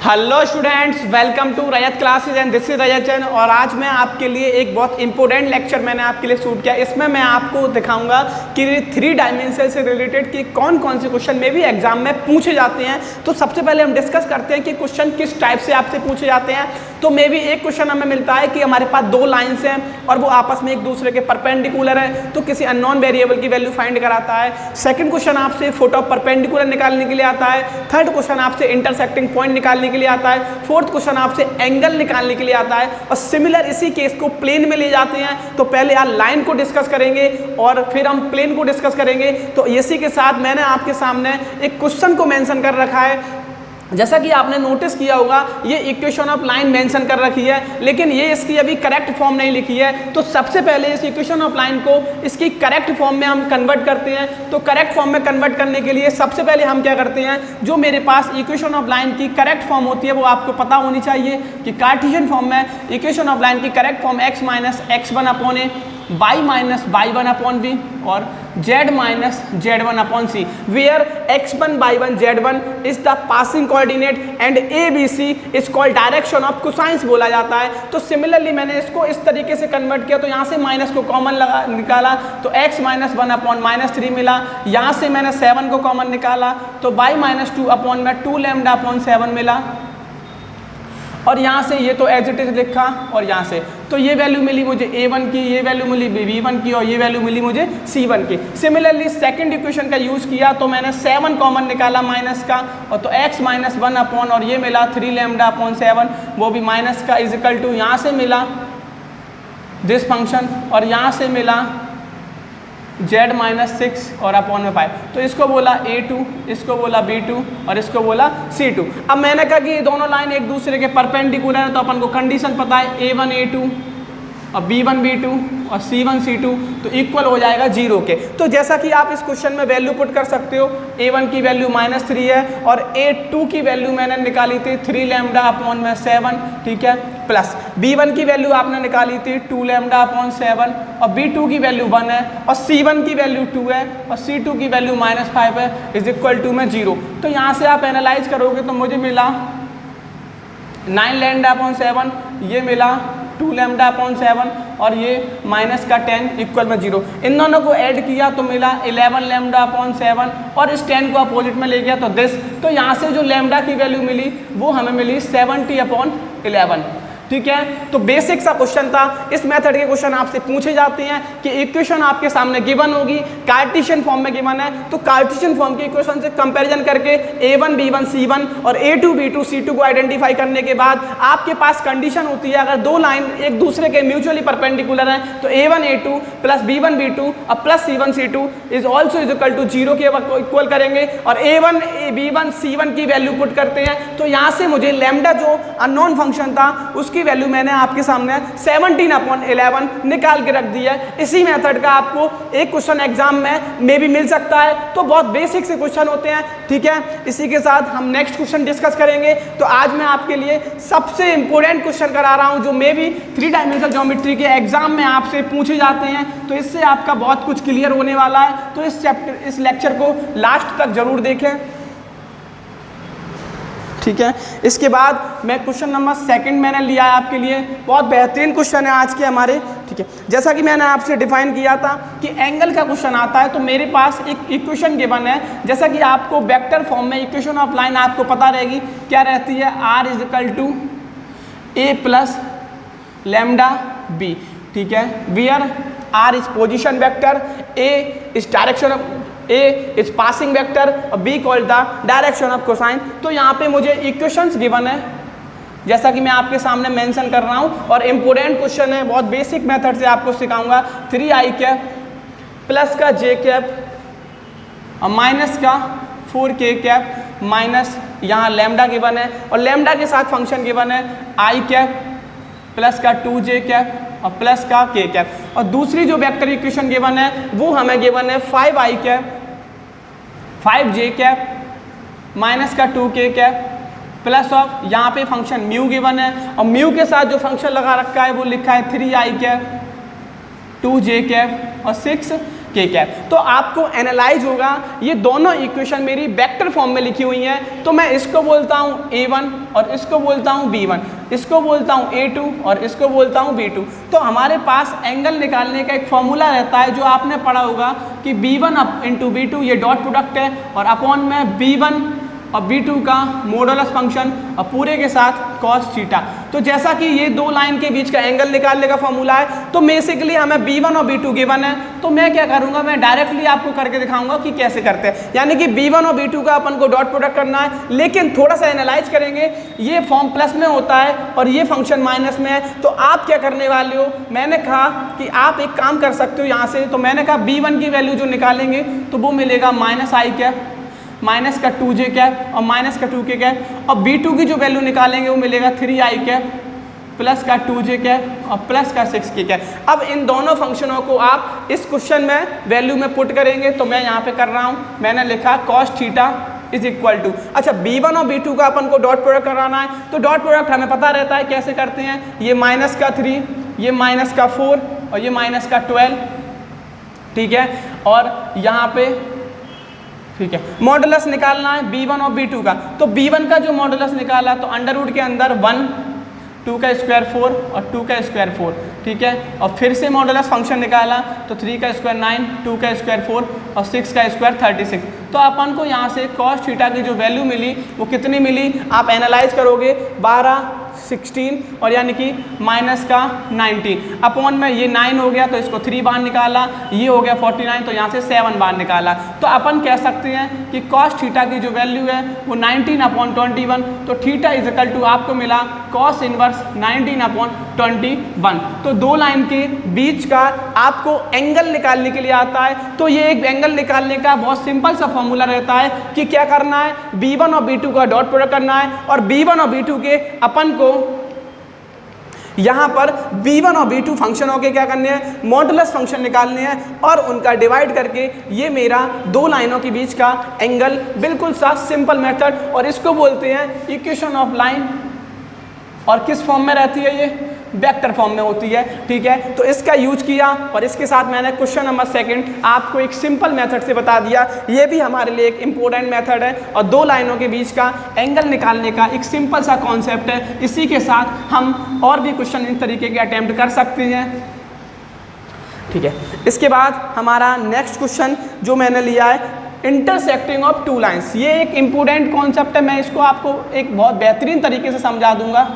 Hello students, welcome to Rajat classes and this is Rajat Jain. और आज मैं आपके लिए एक बहुत इंपॉर्टेंट लेक्चर मैंने आपके लिए शूट किया। इसमें मैं आपको दिखाऊंगा कि 3 डायमेंशन से रिलेटेड कि कौन कौन से क्वेश्चन में भी एग्जाम में पूछे जाते हैं। तो सबसे पहले हम डिस्कस करते हैं कि क्वेश्चन किस टाइप से आपसे पूछे जाते हैं। तो मे भी एक क्वेश्चन हमें मिलता है कि हमारे पास 2 लाइन्स हैं और वो आपस में एक दूसरे के परपेंडिकुलर है, तो किसी अननोन वेरिएबल की वैल्यू फाइंड कराता है। सेकंड क्वेश्चन आपसे फुट ऑफ परपेंडिकुलर निकालने के लिए आता है। थर्ड क्वेश्चन आपसे इंटरसेक्टिंग पॉइंट निकालने के लिए आता है। फोर्थ क्वेश्चन आपसे एंगल निकालने के लिए आता है। और सिमिलर इसी केस को प्लेन में ले जाते हैं। तो पहले आप लाइन को डिस्कस करेंगे और फिर हम प्लेन को डिस्कस करेंगे। तो इसी के साथ मैंने आपके सामने एक क्वेश्चन को मेंशन कर रखा है। जैसा कि आपने नोटिस किया होगा, ये इक्वेशन ऑफ लाइन मेंशन कर रखी है, लेकिन ये इसकी अभी करेक्ट फॉर्म नहीं लिखी है। तो सबसे पहले इस इक्वेशन ऑफ लाइन को इसकी करेक्ट फॉर्म में हम कन्वर्ट करते हैं। तो करेक्ट फॉर्म में कन्वर्ट करने के लिए सबसे पहले हम क्या करते हैं, जो मेरे पास इक्वेशन ऑफ लाइन की करेक्ट फॉर्म होती है वो आपको पता होनी चाहिए कि कार्टेशियन फॉर्म में इक्वेशन ऑफ लाइन की correct form x minus x1 upon A, y minus y1 upon B और z minus z1 upon C, where x1 y1 z1 is the passing coordinate and ABC is called direction of cosines बोला जाता है। तो similarly मैंने इसको इस तरीके से कन्वर्ट किया। तो यहाँ से माइनस को कॉमन निकाला तो x माइनस 1 अपॉन माइनस 3 मिला। यहाँ से मैंने 7 को कॉमन निकाला तो y माइनस 2 अपॉन में 2 लैम्डा अपॉन 7 मिला। और यहाँ से ये तो एज इट इज लिखा और यहाँ से तो ये वैल्यू मिली मुझे a1 की, ये वैल्यू मिली b1 की और ये वैल्यू मिली मुझे c1 की। सिमिलरली सेकंड इक्वेशन का यूज़ किया तो मैंने 7 कॉमन निकाला माइनस का और तो x माइनस 1 अपॉन और ये मिला 3 लैम्डा अपॉन 7, वो भी माइनस का इज इक्वल टू यहाँ से मिला दिस फंक्शन और यहाँ से मिला z माइनस 6 और अपॉन में 5। तो इसको बोला a2, इसको बोला b2 और इसको बोला c2। अब मैंने कहा कि ये दोनों लाइन एक दूसरे के परपेंडिकुलर है, तो अपन को कंडीशन पता है a1 a2 और b1 b2 और c1 c2 तो इक्वल हो जाएगा 0 के। तो जैसा कि आप इस क्वेश्चन में वैल्यू पुट कर सकते हो, a1 की वैल्यू -3 है और a2 की वैल्यू मैंने निकाली थी 3 लैम्डा अपॉन में 7, ठीक है, प्लस b1 की वैल्यू आपने निकाली थी 2 लैम्डा अपॉन 7 और b2 की वैल्यू 1 है और c1 की वैल्यू 2 है और c2 की वैल्यू -5 है इज इक्वल टू में 0। तो यहाँ से आप एनालाइज करोगे तो मुझे मिला 9 लैम्डा अपॉन 7, ये मिला 2 लैम्डा अपॉन 7 और ये माइनस का 10 इक्वल में 0। इन दोनों को ऐड किया तो मिला 11 लैम्डा अपॉन 7 और इस 10 को अपोजिट में ले गया तो दिस। तो यहाँ से जो लैम्डा की वैल्यू मिली वो हमें मिली 70 अपॉन 11, ठीक है। तो बेसिक सा क्वेश्चन था। इस मेथड के क्वेश्चन आपसे पूछे जाते हैं कि इक्वेशन आपके सामने गिवन होगी, कार्टेशियन फॉर्म में गिवन है, तो कार्टेशियन फॉर्म के इक्वेशन से कंपैरिजन करके a1 b1 c1 और a2 b2 c2 को आइडेंटिफाई करने के बाद आपके पास कंडीशन होती है, अगर 2 लाइन एक दूसरे के म्यूचुअली परपेंडिकुलर हैं तो a1 a2 plus b1 b2 और plus c1 c2 is also is equal to 0 के इक्वल करेंगे और a1 b1 c1 की वैल्यू पुट करते हैं। तो यहाँ से मुझे लैम्डा जो अननोन फंक्शन था उसकी वैल्यू मैंने आपके सामने 17 अपॉन 11 निकाल के रख दी है। इसी मेथड का आपको एक क्वेश्चन एग्जाम में भी मिल सकता है। तो बहुत बेसिक से क्वेश्चन होते हैं, ठीक है। इसी के साथ हम नेक्स्ट क्वेश्चन डिस्कस करेंगे। तो आज मैं आपके लिए सबसे इंपॉर्टेंट क्वेश्चन करा रहा हूं जो मे भी 3 डायमेंशनल ज्योमेट्री के एग्जाम में आपसे पूछे जाते हैं। तो इससे आपका बहुत कुछ क्लियर होने वाला है। तो इस लेक्चर को लास्ट तक जरूर देखें, ठीक है। इसके बाद मैं क्वेश्चन नंबर 2 मैंने लिया है आपके लिए। बहुत बेहतरीन क्वेश्चन है आज के हमारे, ठीक है। जैसा कि मैंने आपसे डिफाइन किया था कि एंगल का क्वेश्चन आता है तो मेरे पास एक इक्वेशन गिवन है। जैसा कि आपको वेक्टर फॉर्म में इक्वेशन ऑफ लाइन आपको पता रहेगी क्या रहती है, r is equal to a plus lambda b, ठीक है, where r is position vector, a is direction of A is passing vector और B called the direction of cosine. तो यहाँ पे मुझे इक्वेशंस गिवन है जैसा कि मैं आपके सामने मेंशन कर रहा हूँ और इम्पोर्टेंट क्वेश्चन है, बहुत बेसिक मेथड से आपको सिखाऊंगा। 3i कैप प्लस का j कैप और माइनस का 4k कैप माइनस यहाँ लैम्डा गिवन है और लैम्डा के साथ फंक्शन गिवन है i कैप प्लस का 2j कैप और प्लस का k कैप। और दूसरी जो वेक्टर इक्वेशन गिवन है वो हमें गिवन है 5i cap 5j cap minus का 2k कैप प्लस ऑफ यहाँ पे फंक्शन म्यू गिवन है और म्यू के साथ जो फंक्शन लगा रखा है वो लिखा है 3i कैप 2j कैप और 6 के कैप। तो आपको एनालाइज होगा, ये दोनों इक्वेशन मेरी वेक्टर फॉर्म में लिखी हुई हैं, तो मैं इसको बोलता हूँ A1 और इसको बोलता हूँ B1, इसको बोलता हूँ A2 और इसको बोलता हूँ B2। तो हमारे पास एंगल निकालने का एक फॉर्मूला रहता है जो आपने पढ़ा होगा कि B1 इंटू B2 ये डॉट प्रोडक्ट है और अपॉन में B1 और B2 का मॉडुलस फंक्शन और पूरे के साथ cos थीटा। तो जैसा कि ये दो लाइन के बीच का एंगल निकालने का फॉर्मूला है, तो बेसिकली हमें B1 और B2 गिवन है, तो मैं क्या करूंगा, मैं डायरेक्टली आपको करके दिखाऊंगा कि कैसे करते हैं। यानी कि B1 और B2 का अपन को डॉट प्रोडक्ट करना है, लेकिन थोड़ा सा एनालाइज करेंगे। ये फॉर्म प्लस में होता है और ये फंक्शन माइनस में है, तो आप क्या करने वाले हो, मैंने कहा कि आप एक काम कर सकते हो यहाँ से। तो मैंने कहा B1 की वैल्यू जो निकालेंगे तो वो मिलेगा -i कैप, माइनस का 2j कैप और माइनस का 2k कैप, और B2 की जो वैल्यू निकालेंगे वो मिलेगा 3i कैप प्लस का 2j कैप और प्लस का 6k कैप। अब इन दोनों फंक्शनों को आप इस क्वेश्चन में वैल्यू में पुट करेंगे, तो मैं यहाँ पे कर रहा हूँ, मैंने लिखा cos theta is equal to, अच्छा B1 और B2 का अपन को डॉट प्रोडक्ट कराना है, तो डॉट प्रोडक्ट हमें पता रहता है कैसे करते हैं, ये माइनस का 3, ये माइनस का 4 और ये माइनस का 12, ठीक है। और यहाँ पे ठीक है मॉडुलस निकालना है B1 और B2 का, तो B1 का जो मॉडुलस निकाला तो अंडर रूट के अंदर 1, 2 का स्क्वायर 4 और 2 का स्क्वायर 4, ठीक है। और फिर से मॉडुलस फंक्शन निकाला तो 3 का स्क्वायर 9, 2 का स्क्वायर 4 और 6 का स्क्वायर 36। तो अपन को यहाँ से cos थीटा की जो वैल्यू मिली वो कितनी मिली, आप एनालाइज करोगे 12, 16 और यानी कि माइनस का 19 अपॉन में ये 9 हो गया, तो इसको 3 बार निकाला, ये हो गया 49, तो यहाँ से 7 बार निकाला। तो अपन कह सकते हैं कि cos थीटा की जो वैल्यू है वो 19/21, तो थीटा इज इक्वल टू आपको मिला cos इनवर्स 19/21। तो दो लाइन के बीच का आपको एंगल निकालने के लिए आता है, तो ये एक एंगल निकालने का बहुत सिंपल सा फॉर्मूला रहता है कि क्या करना है, B1 और B2 का डॉट प्रोडक्ट करना है और B1 और B2 के अपन को यहाँ पर B1 और B2 फंक्शनों के क्या करने हैं, मॉडुलस फंक्शन निकालने हैं और उनका डिवाइड करके ये मेरा दो लाइनों के बीच का एंगल, बिल्कुल सा सिंपल मेथड, और इसको बोलते हैं इक्वेशन ऑफ लाइन। और किस फॉर्म में रहती है, ये वेक्टर फॉर्म में होती है, ठीक है। तो इसका यूज किया और इसके साथ मैंने क्वेश्चन नंबर 2 आपको एक सिंपल मेथड से बता दिया। ये भी हमारे लिए एक इम्पोर्टेंट मेथड है और दो लाइनों के बीच का एंगल निकालने का एक सिंपल सा कॉन्सेप्ट है। इसी के साथ हम और भी क्वेश्चन इस तरीके के अटेम्प्ट कर सकते हैं, ठीक है। इसके बाद हमारा नेक्स्ट क्वेश्चन जो मैंने लिया है, इंटरसेक्टिंग ऑफ टू लाइन्स। ये एक इम्पोर्टेंट कॉन्सेप्ट है, मैं इसको आपको एक बहुत बेहतरीन तरीके से समझा दूंगा।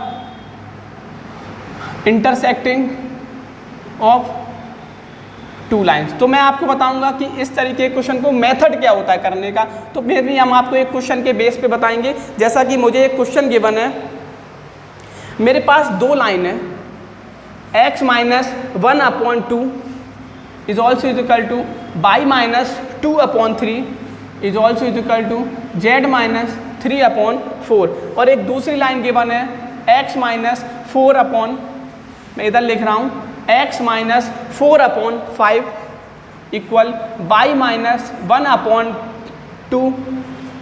इंटरसेक्टिंग ऑफ टू लाइन्स, तो मैं आपको बताऊंगा कि इस तरीके के क्वेश्चन को मेथड क्या होता है करने का। तो फिर भी हम आपको एक क्वेश्चन के बेस पे बताएंगे। जैसा कि मुझे एक क्वेश्चन गिवन है, मेरे पास दो लाइन है, x minus 1/2 is also is equal to y minus 2/3 is also is equal to z minus 3/4, और एक दूसरी लाइन गिवन है x माइनस 4 मैं इधर लिख रहा हूँ x minus 4/5 equal y minus 1/2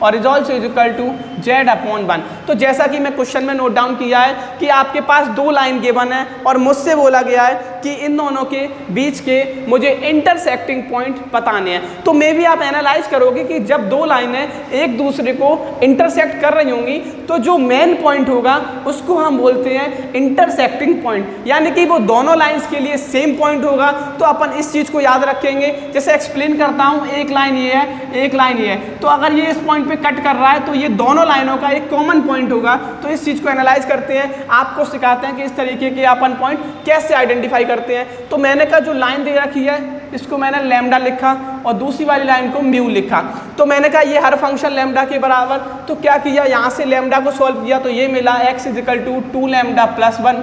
और is also is equal to z/1। तो जैसा कि मैं क्वेश्चन में नोट डाउन किया है कि आपके पास दो लाइन गिवन है और मुझसे बोला गया है कि इन दोनों के बीच के मुझे इंटरसेक्टिंग पॉइंट बताने हैं। तो मे भी आप एनालाइज करोगे कि जब दो लाइनें एक दूसरे को इंटरसेक्ट कर रही होंगी तो जो मेन पॉइंट होगा उसको हम बोलते हैं इंटरसेक्टिंग पॉइंट, यानी कि वो दोनों लाइन्स के लिए सेम पॉइंट होगा। तो अपन इस चीज़ को याद रखेंगे। जैसे एक्सप्लेन करता हूँ, एक लाइन ये है, एक लाइन ये है, तो अगर ये इस पॉइंट पे कट कर रहा है तो ये दोनों लाइनों का एक कॉमन पॉइंट होगा। तो इस चीज़ को एनालाइज करते हैं, आपको सिखाते हैं कि इस तरीके के अपन पॉइंट कैसे आइडेंटिफाई करते हैं। तो मैंने कहा जो लाइन दे रखी है इसको मैंने लैम्डा लिखा और दूसरी वाली लाइन को म्यू लिखा। तो मैंने कहा ये हर फंक्शन लैम्डा के बराबर, तो क्या किया, यहाँ से लैम्डा को सॉल्व किया तो ये मिला x is equal to 2 lambda plus 1।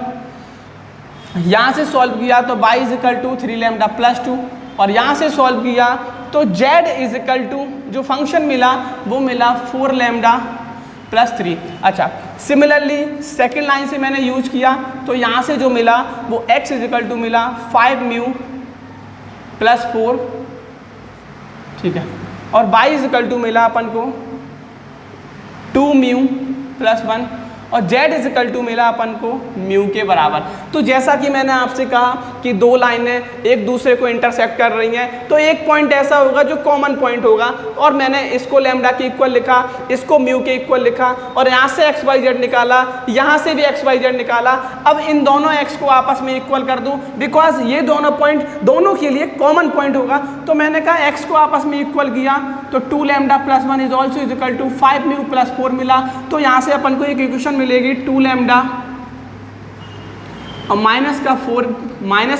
यहाँ से सॉल्व किया तो y is equal to 3 lambda plus 2, और यहाँ से सॉल्व किया तो z इज इक्वल टू जो फंक्शन मिला वो मिला 4 लैम्डा प्लस 3। अच्छा, सिमिलरली सेकेंड लाइन से मैंने यूज किया तो यहाँ से जो मिला वो x इज इक्वल टू मिला 5 म्यू प्लस 4, ठीक है, और y इज इक्वल टू मिला अपन को 2 म्यू प्लस 1, और z इज इक्वल टू मिला अपन को म्यू के बराबर। तो जैसा कि मैंने आपसे कहा कि दो लाइनें एक दूसरे को इंटरसेक्ट कर रही हैं, तो एक पॉइंट ऐसा होगा जो कॉमन पॉइंट होगा, और मैंने इसको लैम्डा के इक्वल लिखा, इसको म्यू के इक्वल लिखा, और यहाँ से एक्स वाई जेड निकाला, यहाँ से भी एक्स वाई जेड निकाला। अब इन दोनों एक्स को आपस में इक्वल कर दूँ, बिकॉज ये दोनों पॉइंट दोनों के लिए कॉमन पॉइंट होगा। तो मैंने कहा एक्स को आपस में इक्वल किया, तो 2 lambda plus 1 is also is equal to 5 mu plus 4 मिला। तो यहाँ से अपन को एक इक्वेशन मिलेगी 2 लैम्डा और माइनस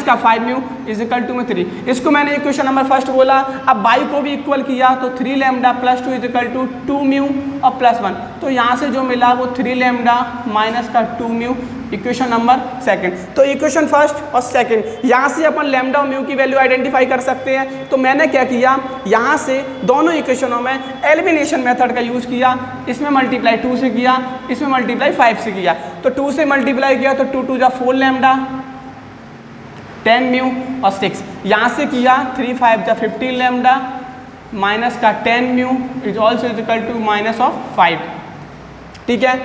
का 5 म्यू इज इक्वल टू में 3। इसको मैंने इक्वेशन नंबर फर्स्ट बोला। अब बाई को भी इक्वल किया, तो 3 lambda plus 2 is equal to 2 mu और प्लस 1। तो यहाँ से जो मिला वो 3 लैम्डा माइनस का 2 म्यू, इक्वेशन नंबर सेकंड। तो इक्वेशन फर्स्ट और सेकंड, यहाँ से अपन लैम्डा और म्यू की वैल्यू आइडेंटिफाई कर सकते हैं। तो मैंने क्या किया, यहाँ से दोनों इक्वेशनों में एलिमिनेशन मेथड का यूज़ किया। इसमें मल्टीप्लाई 2 से किया, इसमें मल्टीप्लाई 5 से किया। तो 2 से मल्टीप्लाई किया तो 2 2 जा 4 लैम्डा 10 म्यू और 6। यहाँ से किया 3 5 जा 15 लैम्डा माइनस का 10 mu is also is equal to minus of 5। ठीक है,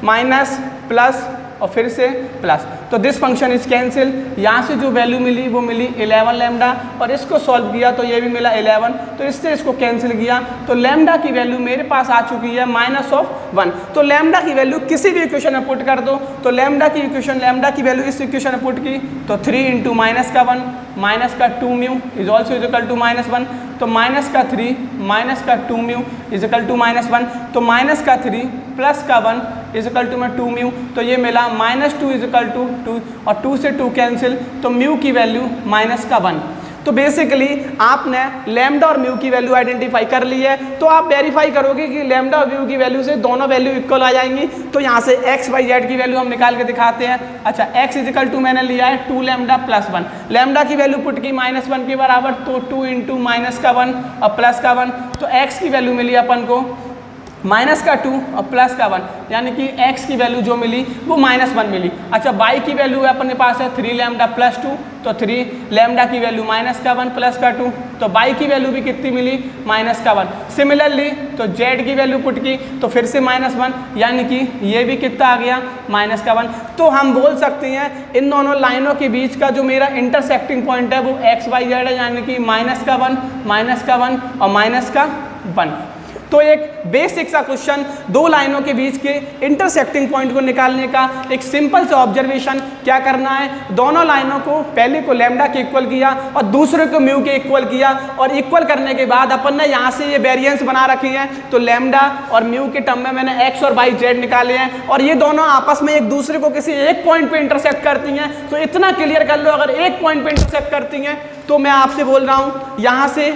माइनस प्लस और फिर से प्लस, तो दिस फंक्शन इज कैंसिल। यहाँ से जो वैल्यू मिली वो मिली 11 लैम्डा, और इसको सॉल्व किया तो ये भी मिला 11, तो इससे इसको कैंसिल किया। तो लैम्डा की वैल्यू मेरे पास आ चुकी है -1। तो लैम्डा की वैल्यू किसी भी इक्वेशन में पुट कर दो, तो लैम्डा की वैल्यू इस इक्वेशन में पुट की तो 3 इंटू माइनस का 1 माइनस का 2 mu is also is equal to -1। तो माइनस का 3 माइनस का 2 म्यू इज इक्वल टू -1। तो माइनस का 3 प्लस का 1 इज इक्वल टू में 2 म्यू, तो ये मिला -2 इज इक्वल टू 2, और 2 से 2 कैंसिल, तो म्यू की वैल्यू -1। तो बेसिकली आपने लैम्डा और म्यू की वैल्यू आइडेंटिफाई कर ली है। तो आप वेरीफाई करोगे कि लैम्डा और म्यू की वैल्यू से दोनों वैल्यू इक्वल आ जाएंगी। तो यहाँ से एक्स वाई जेड की वैल्यू हम निकाल के दिखाते हैं। अच्छा, एक्स इज इक्वल टू मैंने लिया है 2 लैम्डा प्लस 1, लैम्डा की वैल्यू पुट की -1 के बराबर, तो 2 इंटू माइनस का 1 और प्लस का 1। तो एक्स की वैल्यू मिली अपन को माइनस का 2 और प्लस का 1, यानी कि x की वैल्यू जो मिली वो -1 मिली। अच्छा, y की वैल्यू अपने पास है 3 लैम्डा प्लस 2, तो 3 लैम्डा की वैल्यू माइनस का 1 प्लस का 2, तो y की वैल्यू भी कितनी मिली माइनस का 1। सिमिलरली तो z की वैल्यू पुट की तो फिर से -1, यानी कि ये भी कितना आ गया माइनस का 1। तो हम बोल सकते हैं इन दोनों लाइनों के बीच का जो मेरा इंटरसेक्टिंग पॉइंट है वो x y z है, यानी कि -1 और -1। तो एक बेसिक सा क्वेश्चन, दो लाइनों के बीच के इंटरसेक्टिंग पॉइंट को निकालने का एक सिंपल सा ऑब्जर्वेशन। क्या करना है, दोनों लाइनों को पहले को लैम्डा के इक्वल किया और दूसरे को म्यू के इक्वल किया, और इक्वल करने के बाद अपन ने यहाँ से ये वेरिएंस बना रखी है। तो लैम्डा और म्यू के टर्म में मैंने एक्स और वाई जेड निकाले हैं, और ये दोनों आपस में एक दूसरे को किसी एक पॉइंट पे इंटरसेक्ट करती हैं। तो इतना क्लियर कर लो, अगर एक पॉइंट पे इंटरसेक्ट करती हैं तो मैं आपसे बोल रहा हूँ यहाँ से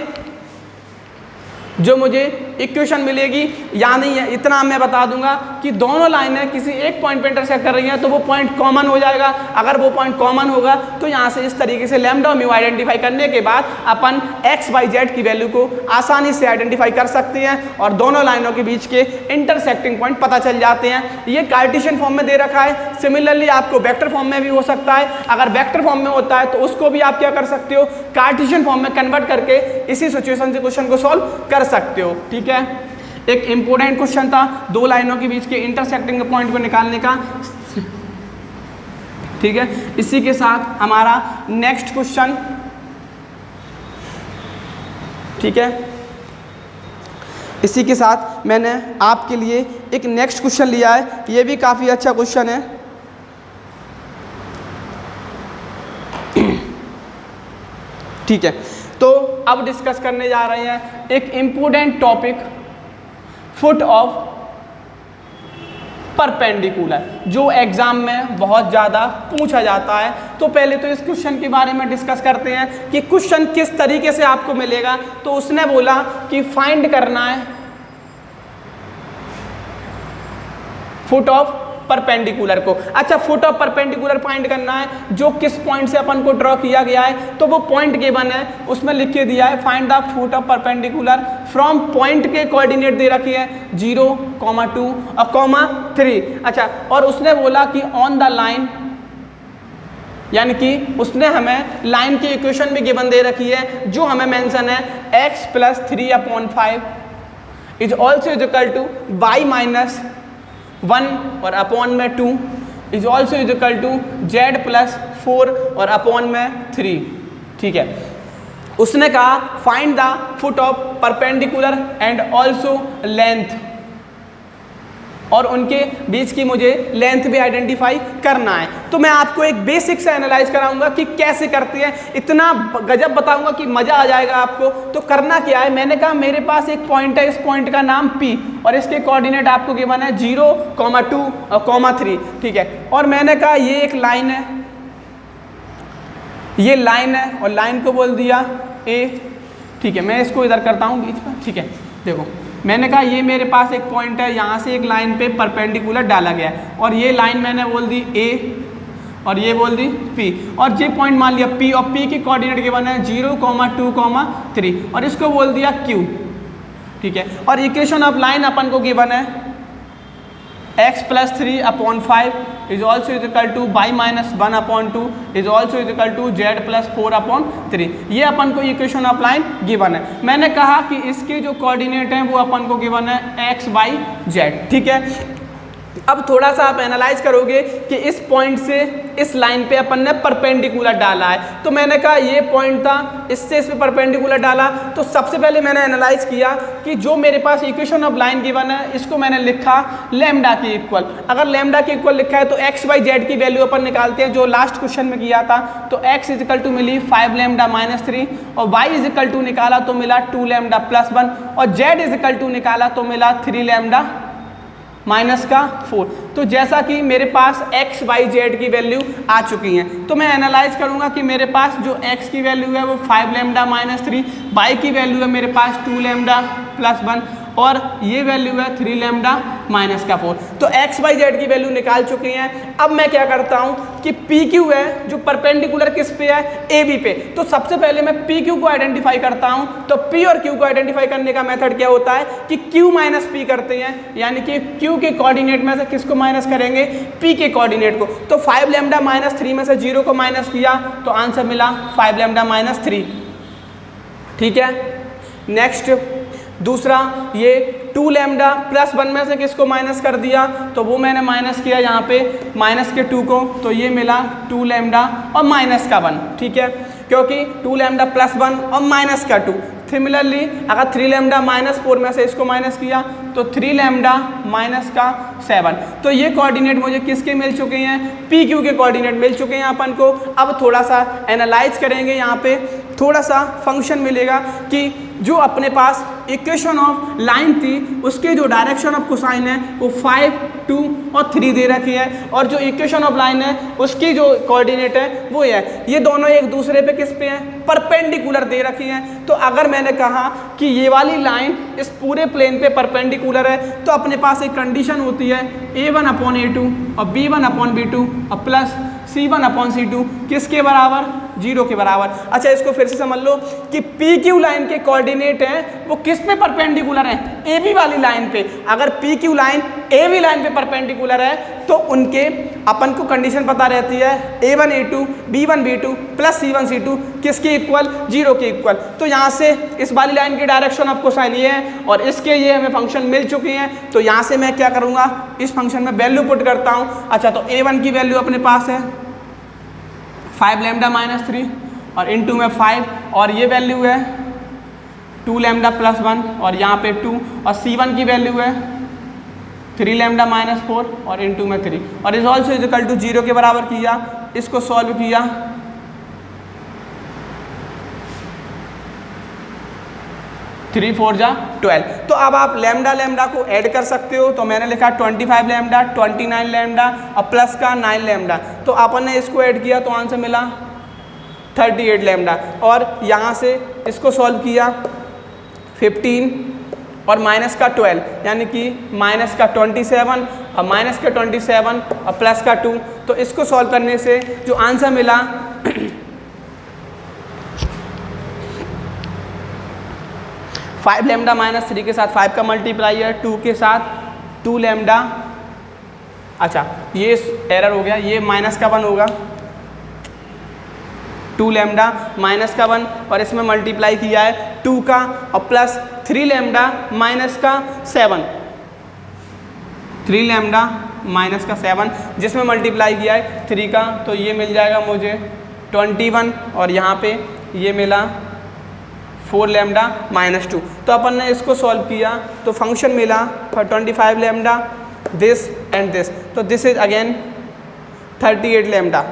जो मुझे इक्वेशन मिलेगी, यानी इतना मैं बता दूंगा कि दोनों लाइनें किसी एक पॉइंट पे इंटरसेक्ट कर रही हैं, तो वो पॉइंट कॉमन हो जाएगा। अगर वो पॉइंट कॉमन होगा तो यहाँ से इस तरीके से लैम्डा और म्यू आइडेंटिफाई करने के बाद अपन एक्स वाई जेड की वैल्यू को आसानी से आइडेंटिफाई कर सकते हैं, और दोनों लाइनों के बीच के इंटरसेक्टिंग पॉइंट पता चल जाते हैं। ये कार्टेशियन फॉर्म में दे रखा है। सिमिलरली आपको वेक्टर फॉर्म में भी हो सकता है। अगर वेक्टर फॉर्म में होता है तो उसको भी आप क्या कर सकते हो, कार्टेशियन फॉर्म में कन्वर्ट करके इसी सिचुएशन से क्वेश्चन को सॉल्व कर सकते हो। ठीक है, एक इंपॉर्टेंट क्वेश्चन था दो लाइनों के बीच के इंटरसेक्टिंग पॉइंट को निकालने का। ठीक है, इसी के साथ हमारा नेक्स्ट क्वेश्चन, ठीक है, इसी के साथ मैंने आपके लिए एक नेक्स्ट क्वेश्चन लिया है। ये भी काफ़ी अच्छा क्वेश्चन है। ठीक है, तो अब डिस्कस करने जा रहे हैं एक important topic, foot of perpendicular, जो एग्जाम में बहुत ज़्यादा पूछा जाता है। तो पहले तो इस क्वेश्चन के बारे में डिस्कस करते हैं कि क्वेश्चन किस तरीके से आपको मिलेगा। तो उसने बोला कि फाइंड करना है फुट ऑफ परपेंडिकुलर को। अच्छा, फुट ऑफ परपेंडिकुलर फाइंड करना है, जो किस पॉइंट से अपन को ड्रॉ किया गया है। तो वो पॉइंट गिवन है, उसमें लिख के दिया है find the foot of perpendicular from point के कोऑर्डिनेट दे रखी है 0, 2 और 3। अच्छा, और उसने बोला कि ऑन द लाइन, यानी कि उसने हमें लाइन की इक्वेशन भी गिवन दे रखी है, जो हमें मेंशन है x + 3/5 is also is equal to y - 1 और अपॉन में 2 is also is equal to z plus 4 और अपॉन में 3। ठीक है, उसने कहा find the foot of perpendicular and also length, और उनके बीच की मुझे लेंथ भी आइडेंटिफाई करना है। तो मैं आपको एक बेसिक से एनालाइज कराऊंगा कि कैसे करते हैं, इतना गजब बताऊंगा कि मजा आ जाएगा आपको। तो करना क्या है, मैंने कहा मेरे पास एक पॉइंट है, इस पॉइंट का नाम P और इसके कोऑर्डिनेट आपको गिवन है 0, 2 और 3। ठीक है, और मैंने कहा ये एक लाइन है, ये लाइन है और लाइन को बोल दिया A। ठीक है, मैं इसको इधर करता हूँ बीच में। ठीक है, देखो मैंने कहा ये मेरे पास एक पॉइंट है, यहाँ से एक लाइन पे परपेंडिकुलर डाला गया है और ये लाइन मैंने बोल दी A और ये बोल दी P, और ये पॉइंट मान लिया P और P की कोऑर्डिनेट गिवन है 0, 2, 3 और इसको बोल दिया Q। ठीक है, और इक्वेशन ऑफ लाइन अपन को गिवन है x plus 3 upon 5 is also is equal to y minus 1 upon 2 is also is equal to z plus 4 upon 3। ये अपन को इक्वेशन ऑफ लाइन गिवन है। मैंने कहा कि इसके जो कोऑर्डिनेट हैं वो अपन को गिवन है x, y, z। ठीक है, अब थोड़ा सा आप एनालाइज करोगे कि इस पॉइंट से इस लाइन पे अपन ने परपेंडिकुलर डाला है। तो मैंने कहा ये पॉइंट था, इससे इस पे परपेंडिकुलर डाला। तो सबसे पहले मैंने एनालाइज किया कि जो मेरे पास इक्वेशन ऑफ लाइन गिवन है इसको मैंने लिखा लैम्डा के इक्वल। अगर लैम्डा के इक्वल लिखा है तो एक्स वाई जेड की वैल्यू अपन निकालते हैं, जो लास्ट क्वेश्चन में किया था। तो एक्स इज इक्वल टू मिली 5 लैम्डा माइनस 3 और वाई इज इक्वल टू निकाला तो मिला 2 लैम्डा प्लस 1 और जेड इज इक्वल टू निकाला तो मिला 3 लैम्डा माइनस का 4। तो जैसा कि मेरे पास x, y, z की वैल्यू आ चुकी हैं, तो मैं एनालाइज करूंगा कि मेरे पास जो x की वैल्यू है वो 5 लैम्डा माइनस 3, y की वैल्यू है मेरे पास 2 लैम्डा प्लस 1 और ये वैल्यू है 3 लैम्डा माइनस का 4। तो x, y, z की वैल्यू निकाल चुकी हैं। अब मैं क्या करता हूँ कि पी क्यू है जो परपेंडिकुलर किस पे है, ए बी पे। तो सबसे पहले मैं पी क्यू को आइडेंटिफाई करता हूँ। तो पी और क्यू को आइडेंटिफाई करने का मेथड क्या होता है कि क्यू माइनस पी करते हैं, यानी कि क्यू के कोऑर्डिनेट में से किसको माइनस करेंगे, पी के कोऑर्डिनेट को। तो 5 लैम्डा माइनस 3 में से 0 को माइनस किया तो आंसर मिला 5 लैम्डा माइनस 3। ठीक है, नेक्स्ट दूसरा ये 2 लैम्डा प्लस 1 में से किसको माइनस कर दिया, तो वो मैंने माइनस किया यहाँ पे माइनस के 2 को, तो ये मिला 2 लैम्डा और माइनस का 1। ठीक है, क्योंकि 2 लैम्डा प्लस 1 और माइनस का 2। सिमिलरली अगर 3 लैम्डा माइनस 4 में से इसको माइनस किया तो 3 लैम्डा माइनस का 7। तो ये कोऑर्डिनेट मुझे किसके मिल चुके हैं, पी क्यू के कोऑर्डिनेट मिल चुके हैं अपन को। अब थोड़ा सा एनालाइज करेंगे, यहाँ पे थोड़ा सा फंक्शन मिलेगा कि जो अपने पास इक्वेशन ऑफ लाइन थी उसके जो डायरेक्शन ऑफ कोसाइन है वो 5, 2 और 3 दे रखी है, और जो इक्वेशन ऑफ लाइन है उसकी जो कोऑर्डिनेट है वो है, ये दोनों एक दूसरे पे किस पे हैं, परपेंडिकुलर दे रखी हैं। तो अगर मैंने कहा कि ये वाली लाइन इस पूरे प्लेन पे परपेंडिकुलर है तो अपने पास एक कंडीशन होती है a1/a2 और b1/b2 और प्लस c1/c2 किसके बराबर, 0 के बराबर। अच्छा, इसको फिर से समझ लो कि पी क्यू लाइन के कोऑर्डिनेट हैं वो किस पे परपेंडिकुलर हैं, ए बी वाली लाइन पे। अगर P Q line A B line पे परपेंडिकुलर है तो उनके अपन को कंडीशन पता रहती है a1a2 b1b2 प्लस c1c2 किसके इक्वल, 0 के इक्वल। तो यहाँ से इस वाली लाइन की डायरेक्शन ऑफ कोसाइन ये है और इसके ये हमें फंक्शन मिल चुके हैं। तो यहाँ से मैं क्या करूँगा, इस फंक्शन में वैल्यू पुट करता हूँ। अच्छा, तो a1 की वैल्यू अपने पास है 5 लैम्डा माइनस 3 और इनटू में 5 और ये वैल्यू है 2 लैम्डा प्लस 1 और यहाँ पे 2 और c1 की वैल्यू है 3 लैम्डा माइनस 4 और इनटू में 3 और is also is equal to 0 के बराबर किया। इसको सॉल्व किया, थ्री 4 जा 12। तो अब आप लैम्डा लैम्डा को ऐड कर सकते हो। तो मैंने लिखा 25 लैम्डा, 29 लैम्डा और प्लस का 9 लैम्डा। तो अपन ने इसको ऐड किया तो आंसर मिला 38 लैम्डा। और यहाँ से इसको सॉल्व किया 15 और माइनस का 12 यानी कि माइनस का 27 और माइनस का 27 और प्लस का 2। तो इसको सॉल्व करने से जो आंसर मिला 5 लैम्डा माइनस 3 के साथ 5 का मल्टीप्लाई है, 2 के साथ 2 लैम्डा। अच्छा, ये एरर हो गया, ये माइनस का 1 होगा, 2 लैम्डा माइनस का 1 और इसमें मल्टीप्लाई किया है 2 का और प्लस 3 लैम्डा माइनस का 7। 3 लैम्डा माइनस का 7, जिसमें मल्टीप्लाई किया है 3 का, तो ये मिल जाएगा मुझे 21 और यहाँ पे ये मिला 4 लैम्डा माइनस 2। तो अपन ने इसको सॉल्व किया तो फंक्शन मिला for 25 lambda this and this, तो दिस इज अगेन 38 लैम्डा,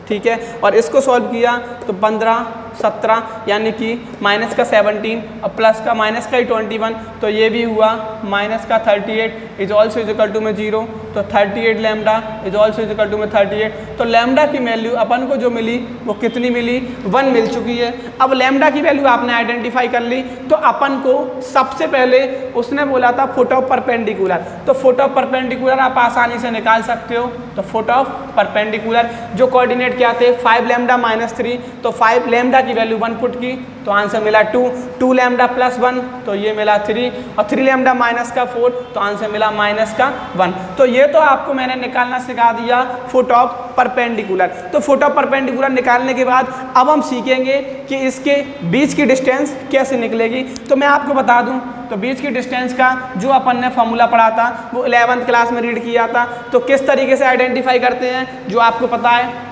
ठीक है। और इसको सॉल्व किया तो 15 17 यानी कि माइनस का 17 और प्लस का माइनस का ही 21, तो ये भी हुआ माइनस का 38 is also is equal to में 0, तो 38 lambda is also is equal to में 38। तो लैम्डा की वैल्यू अपन को जो मिली वो कितनी मिली, 1 मिल चुकी है। अब लैम्डा की वैल्यू आपने आइडेंटिफाई कर ली, तो अपन को सबसे पहले उसने बोला था फुट ऑफ परपेंडिकुलर, तो फुट ऑफ परपेंडिकुलर आप आसानी से निकाल सकते हो। तो फुट ऑफ परपेंडिकुलर जो कोऑर्डिनेट क्या थे 5 लैम्डा माइनस 3, तो 5 लैम्डा की वैल्यू 1 पुट की तो आंसर मिला 2, 2 लैम्डा प्लस 1 तो ये मिला 3 और 3 लैम्डा माइनस का 4 तो आंसर मिला माइनस का 1। तो ये तो आपको मैंने निकालना सिखा दिया फुट ऑफ परपेंडिकुलर। तो फुट ऑफ परपेंडिकुलर निकालने के बाद अब हम सीखेंगे कि इसके बीच की डिस्टेंस कैसे निकलेगी। तो मैं आपको बता दूं तो बीच की डिस्टेंस का जो अपन ने फॉर्मूला पढ़ा था वो 11th क्लास में रीड किया था। तो किस तरीके से आइडेंटिफाई करते हैं, जो आपको पता है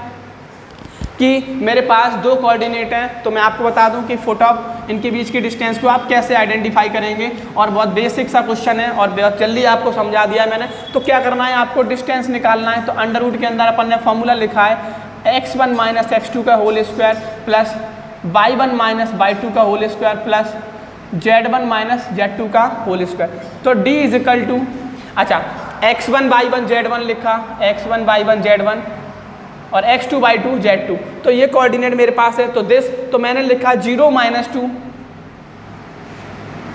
कि मेरे पास 2 कोऑर्डिनेट हैं, तो मैं आपको बता दूं कि फुट ऑफ इनके बीच की डिस्टेंस को आप कैसे आइडेंटिफाई करेंगे। और बहुत बेसिक सा क्वेश्चन है और बहुत जल्दी आपको समझा दिया मैंने। तो क्या करना है, आपको डिस्टेंस निकालना है। तो अंडर रूट के अंदर अपन ने फॉर्मूला लिखा है x1 माइनस x2 का whole square plus y1 minus y2 का whole square plus z1 minus z2 का होल स्क्वायर। तो d इज इक्वल टू, अच्छा x1 y1 z1 लिखा, x1 y1 z1 और x2 y2 z2, तो ये कोऑर्डिनेट मेरे पास है। तो दिस, तो मैंने लिखा 0 माइनस 2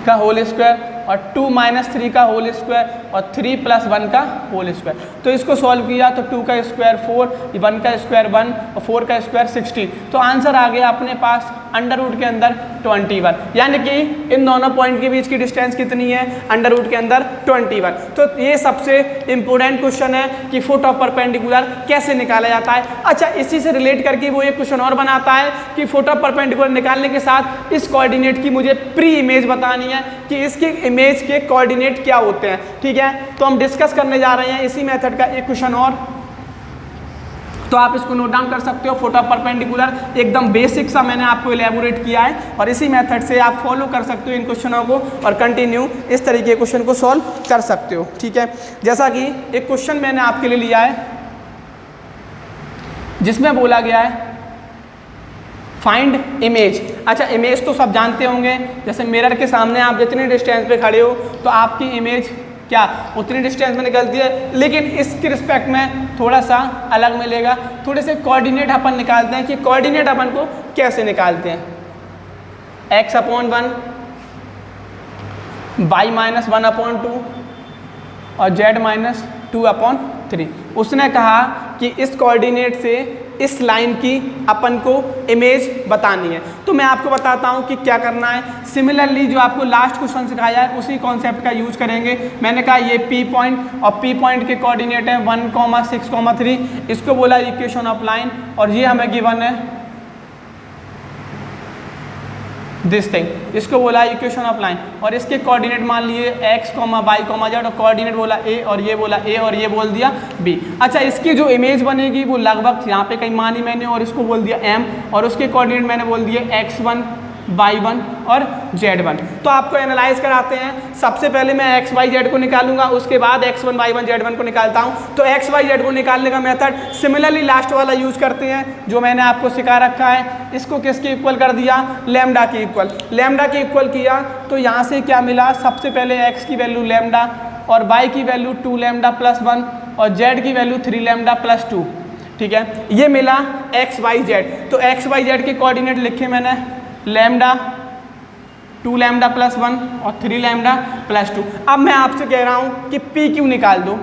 का होल स्क्वायर और 2 माइनस 3 का होल स्क्वायर और 3 प्लस 1 का होल स्क्वायर। तो इसको सॉल्व किया तो 2 का स्क्वायर 4, 1 का स्क्वायर 1 और 4 का स्क्वायर 16। तो आंसर आ गया अपने पास अंडर रूट के अंदर 21, यानी कि इन दोनों पॉइंट के बीच की डिस्टेंस कितनी है, अंडर रूट के अंदर 21। तो ये सबसे इंपॉर्टेंट क्वेश्चन है कि फुट ऑफ परपेंडिकुलर कैसे निकाला जाता है। अच्छा, इसी से रिलेट करके वो एक क्वेश्चन और बनाता है कि फुट ऑफ परपेंडिकुलर निकालने के साथ इस कोऑर्डिनेट की मुझे प्री इमेज बतानी है कि इसके इमेज के कोऑर्डिनेट क्या होते हैं। ठीक है, तो हम डिस्कस करने जा रहे हैं इसी मेथड का एक क्वेश्चन और, तो आप इसको नोट डाउन कर सकते हो। फुट ऑफ परपेंडिकुलर एकदम बेसिक सा मैंने आपको इलेबोरेट किया है और इसी मेथड से आप फॉलो कर सकते हो इन क्वेश्चनों को और कंटिन्यू इस तरीके के क्वेश्चन को सॉल्व कर सकते हो। ठीक है, जैसा कि एक क्वेश्चन मैंने आपके लिए लिया है जिसमें बोला गया है फाइंड इमेज। अच्छा, इमेज तो सब जानते होंगे, जैसे मिरर के सामने आप जितनी डिस्टेंस पे खड़े हो तो आपकी इमेज क्या उतनी डिस्टेंस में निकलती है, लेकिन इसके रिस्पेक्ट में थोड़ा सा अलग मिलेगा। थोड़े से कोऑर्डिनेट अपन निकालते हैं कि कोऑर्डिनेट अपन को कैसे निकालते हैं। x/1 y-1/2 और z-2/3। उसने कहा कि इस कोऑर्डिनेट से इस लाइन की अपन को इमेज बतानी है। तो मैं आपको बताता हूं कि क्या करना है। सिमिलरली जो आपको लास्ट क्वेश्चन सिखाया है उसी कॉन्सेप्ट का यूज करेंगे। मैंने कहा ये P पॉइंट और P पॉइंट के कोऑर्डिनेट है 1, 6, 3। इसको बोला इक्वेशन ऑफ लाइन और ये हमें गिवन है दिस थिंग, इसको बोला इक्वेशन ऑफ लाइन और इसके कोऑर्डिनेट मान लिए x, y, z और कोऑर्डिनेट बोला a और ये बोला a और ये बोल दिया b। अच्छा, इसकी जो इमेज बनेगी वो लगभग यहाँ पे कहीं मानी मैंने और इसको बोल दिया m और उसके कोऑर्डिनेट मैंने बोल दिए x1, y1 और z1। तो आपको एनालाइज कराते हैं। सबसे पहले मैं x, y, z को निकालूंगा, उसके बाद x1, y1, z1 को निकालता हूं। तो x, y, z को निकालने का मेथड सिमिलरली लास्ट वाला यूज करते हैं जो मैंने आपको सिखा रखा है। इसको किसके इक्वल कर दिया, लैम्डा के इक्वल। लैम्डा के इक्वल किया तो यहाँ से क्या मिला, सबसे पहले x की वैल्यू लैम्डा और y की वैल्यू 2 लैम्डा प्लस 1 और z की वैल्यू 3 लैम्डा प्लस 2। ठीक है, ये मिला x, y, z। तो x, y, z के कोऑर्डिनेट लिखे मैंने लैम्डा 2 लैम्डा प्लस 1 और 3 लैम्डा प्लस 2। अब मैं आपसे कह रहा हूँ कि पी क्यू निकाल दो।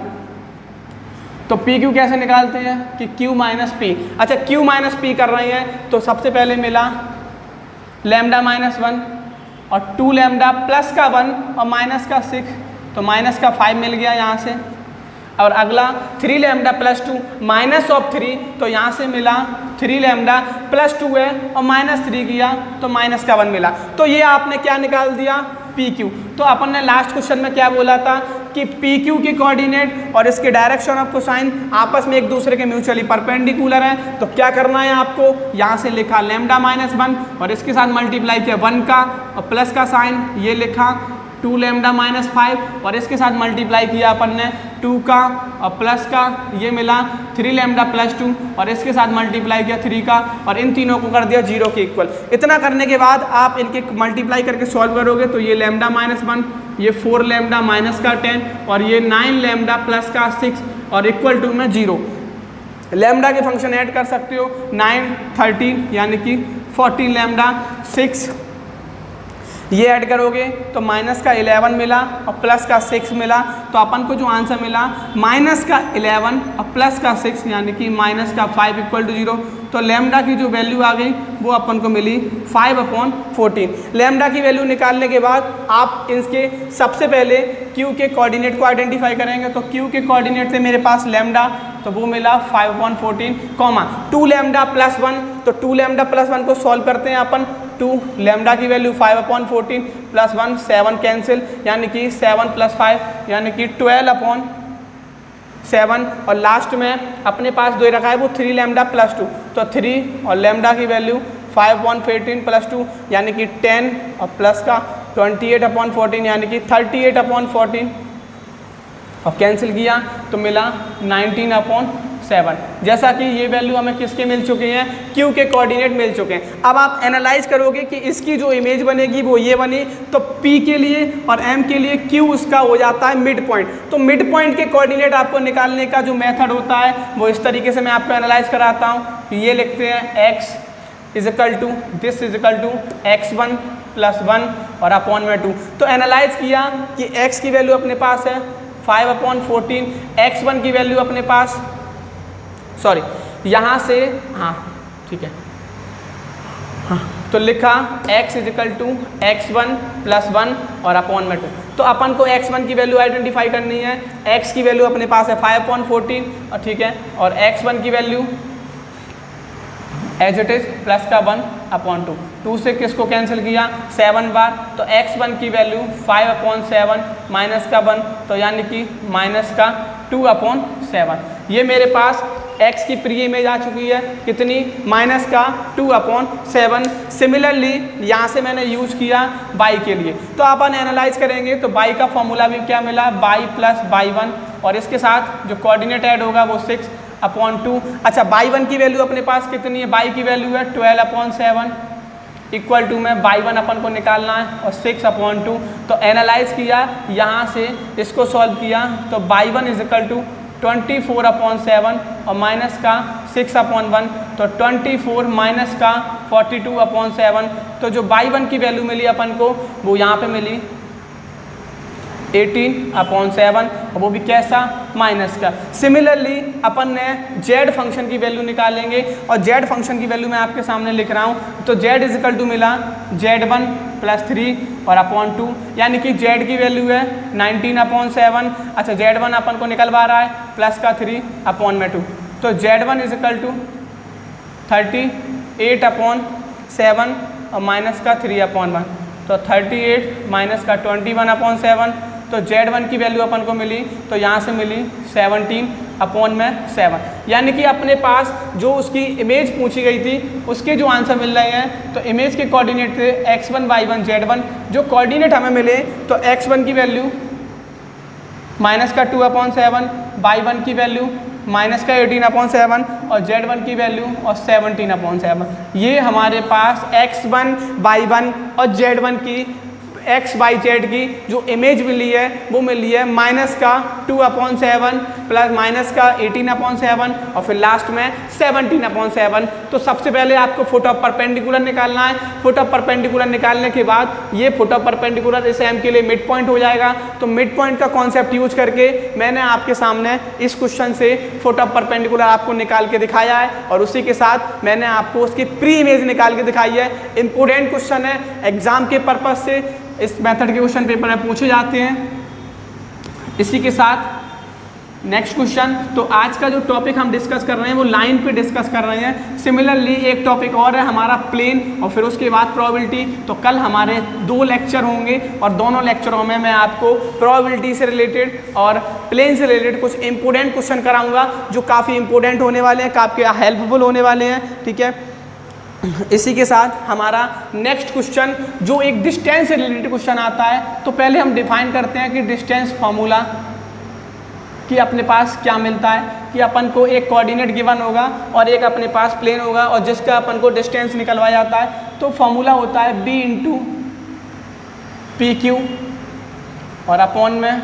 तो पी क्यू कैसे निकालते हैं कि क्यू माइनस पी। अच्छा, क्यू माइनस पी कर रहे हैं तो सबसे पहले मिला लैम्डा माइनस 1 और 2 लैम्डा प्लस का 1 और माइनस का 6, तो माइनस का 5 मिल गया यहाँ से। और अगला 3 लैम्डा प्लस 2 माइनस ऑफ 3, तो यहाँ से मिला 3 लैम्डा प्लस 2 है और माइनस 3 किया तो माइनस का 1 मिला। तो ये आपने क्या निकाल दिया, पी क्यू। तो अपन ने लास्ट क्वेश्चन में क्या बोला था कि पी क्यू के कोऑर्डिनेट और इसके डायरेक्शन ऑफ कोसाइन आपस में एक दूसरे के म्यूचुअली परपेंडिकुलर है। तो क्या करना है आपको, यहाँ से लिखा लैम्डा माइनस 1 और इसके साथ मल्टीप्लाई किया 1 का और प्लस का साइन ये लिखा 2 लैम्डा माइनस 5 और इसके साथ मल्टीप्लाई किया अपन ने 2 का और प्लस का ये मिला 3 लैम्डा प्लस 2 और इसके साथ मल्टीप्लाई किया 3 का और इन तीनों को कर दिया 0 के इक्वल। इतना करने के बाद आप इनके मल्टीप्लाई करके सॉल्व करोगे तो ये लैम्डा माइनस 1, ये 4 लैम्डा माइनस का 10 और ये 9 लैम्डा प्लस का 6 और इक्वल टू में 0। लैम्डा के फंक्शन ऐड कर सकते हो 9 13 यानी कि 14 लैम्डा 6 ये ऐड करोगे तो माइनस का 11 मिला और प्लस का 6 मिला। तो अपन को जो आंसर मिला माइनस का 11 और प्लस का 6 यानी कि माइनस का 5 इक्वल टू 0। तो लैम्डा की जो वैल्यू आ गई वो अपन को मिली 5/14। लैम्डा की वैल्यू निकालने के बाद आप इसके सबसे पहले क्यू के कोऑर्डिनेट को आइडेंटिफाई करेंगे। तो क्यू के कोऑर्डिनेट से मेरे पास लैम्डा तो वो मिला 5/14 कॉमा 2 लैम्डा प्लस 1। तो 2 लैम्डा प्लस 1 को सॉल्व करते हैं अपन। 2 लैम्डा की वैल्यू 5/14 प्लस 1 7 कैंसिल यानी कि 7 + 5 यानी कि 12/7 और लास्ट में अपने पास 2 रखा है वो 3 लैम्डा प्लस 2। तो 3 और लैम्डा की वैल्यू 5/14 प्लस 2 यानी कि 10 और प्लस का 28/14 यानी कि 38/14 और कैंसिल किया तो मिला 19/7। जैसा कि ये वैल्यू हमें किसके मिल चुके हैं, क्यू के कोऑर्डिनेट मिल चुके हैं। अब आप एनालाइज करोगे कि इसकी जो इमेज बनेगी वो ये बनी। तो P के लिए और M के लिए Q उसका हो जाता है मिड पॉइंट। तो मिड पॉइंट के कोऑर्डिनेट आपको निकालने का जो मेथड होता है वो इस तरीके से मैं आपको एनालाइज कराता हूँ। ये लिखते हैं x = दिस = x1 + 1 और अपॉन में 2। तो एनालाइज किया कि x की वैल्यू अपने पास है 5/14, x1 की वैल्यू अपने पास यहाँ से हाँ ठीक है हाँ तो लिखा x = x1 + 1 और अपॉन में 2। तो अपन को x1 की वैल्यू आइडेंटिफाई करनी है। x की वैल्यू अपने पास है 5/14 और ठीक है और x1 की value as it is plus का 1/2। 2 से किसको कैंसिल किया 7 बार। तो x1 की वैल्यू 5/7 माइनस का 1 तो यानी कि माइनस का 2/7। ये मेरे पास x की प्री इमेज आ चुकी है कितनी माइनस का 2/7। सिमिलरली यहाँ से मैंने यूज किया y के लिए। तो अपन एनालाइज करेंगे तो y का फॉर्मूला भी क्या मिला y + y1 और इसके साथ जो कोऑर्डिनेट ऐड होगा वो 6/2। अच्छा y1 की वैल्यू अपने पास कितनी है, y की वैल्यू है 12/7 इक्वल टू में y1 अपन को निकालना है और 6/2। तो एनालाइज किया यहाँ से इसको सॉल्व किया तो y1 = 24/7 और माइनस का 6/1 तो 24 माइनस का 42/7। तो जो y1 की वैल्यू मिली अपन को वो यहाँ पे मिली 18/7 और वो भी कैसा माइनस का। सिमिलरली अपन ने z फंक्शन की वैल्यू निकालेंगे और z फंक्शन की वैल्यू मैं आपके सामने लिख रहा हूँ। तो z = मिला z1 + 3 और अपॉन 2 यानी कि z की वैल्यू है 19/7। अच्छा z1 अपन को निकलवा रहा है प्लस का 3/2। तो z1 = 38/7 और माइनस का 3/1 तो 38 माइनस का 21/7। तो z1 की वैल्यू अपन को मिली तो यहाँ से मिली 17/7 यानी कि अपने पास जो उसकी इमेज पूछी गई थी उसके जो आंसर मिल रहे हैं। तो इमेज के कोऑर्डिनेट थे x1 y1 z1। जो कोऑर्डिनेट हमें मिले तो x1 की वैल्यू माइनस का 2/7, y1 की वैल्यू माइनस का 18/7 और z1 की वैल्यू और 17/7। ये हमारे पास x1 y1 और z1 की x y z की जो इमेज मिली है वो मिली है माइनस का 2/7 प्लस माइनस का 18/7 और फिर लास्ट में 17/7। तो सबसे पहले आपको फुट ऑफ परपेंडिकुलर निकालना है। फुट ऑफ परपेंडिकुलर निकालने के बाद ये फुट ऑफ परपेंडिकुलर इस m के लिए मिड पॉइंट हो जाएगा। तो मिड पॉइंट का कॉन्सेप्ट यूज करके मैंने आपके सामने इस क्वेश्चन से फुट ऑफ परपेंडिकुलर आपको निकाल के दिखाया है और उसी के साथ मैंने आपको उसकी प्री इमेज निकाल के दिखाई है। इंपॉर्टेंट क्वेश्चन है, एग्जाम के पर्पज से इस मेथड के क्वेश्चन पेपर में पूछे जाते हैं। इसी के साथ नेक्स्ट क्वेश्चन, तो आज का जो टॉपिक हम डिस्कस कर रहे हैं वो लाइन पे डिस्कस कर रहे हैं। सिमिलरली एक टॉपिक और है हमारा प्लेन, और फिर उसके बाद प्रोबेबिलिटी। तो कल हमारे 2 लेक्चर होंगे और दोनों लेक्चरों में मैं आपको प्रोबेबिलिटी से रिलेटेड और प्लेन से रिलेटेड कुछ इंपॉर्टेंट क्वेश्चन कराऊंगा जो काफ़ी इंपॉर्टेंट होने वाले हैं, काफ़ी हेल्पफुल होने वाले हैं। ठीक है, इसी के साथ हमारा नेक्स्ट क्वेश्चन जो एक डिस्टेंस से रिलेटेड क्वेश्चन आता है, तो पहले हम डिफाइन करते हैं कि डिस्टेंस फॉर्मूला कि अपने पास क्या मिलता है कि अपन को एक कोऑर्डिनेट गिवन होगा और एक अपने पास प्लेन होगा और जिसका अपन को डिस्टेंस निकलवाया जाता है। तो फॉर्मूला होता है b इंटू पी क्यू और अपॉन में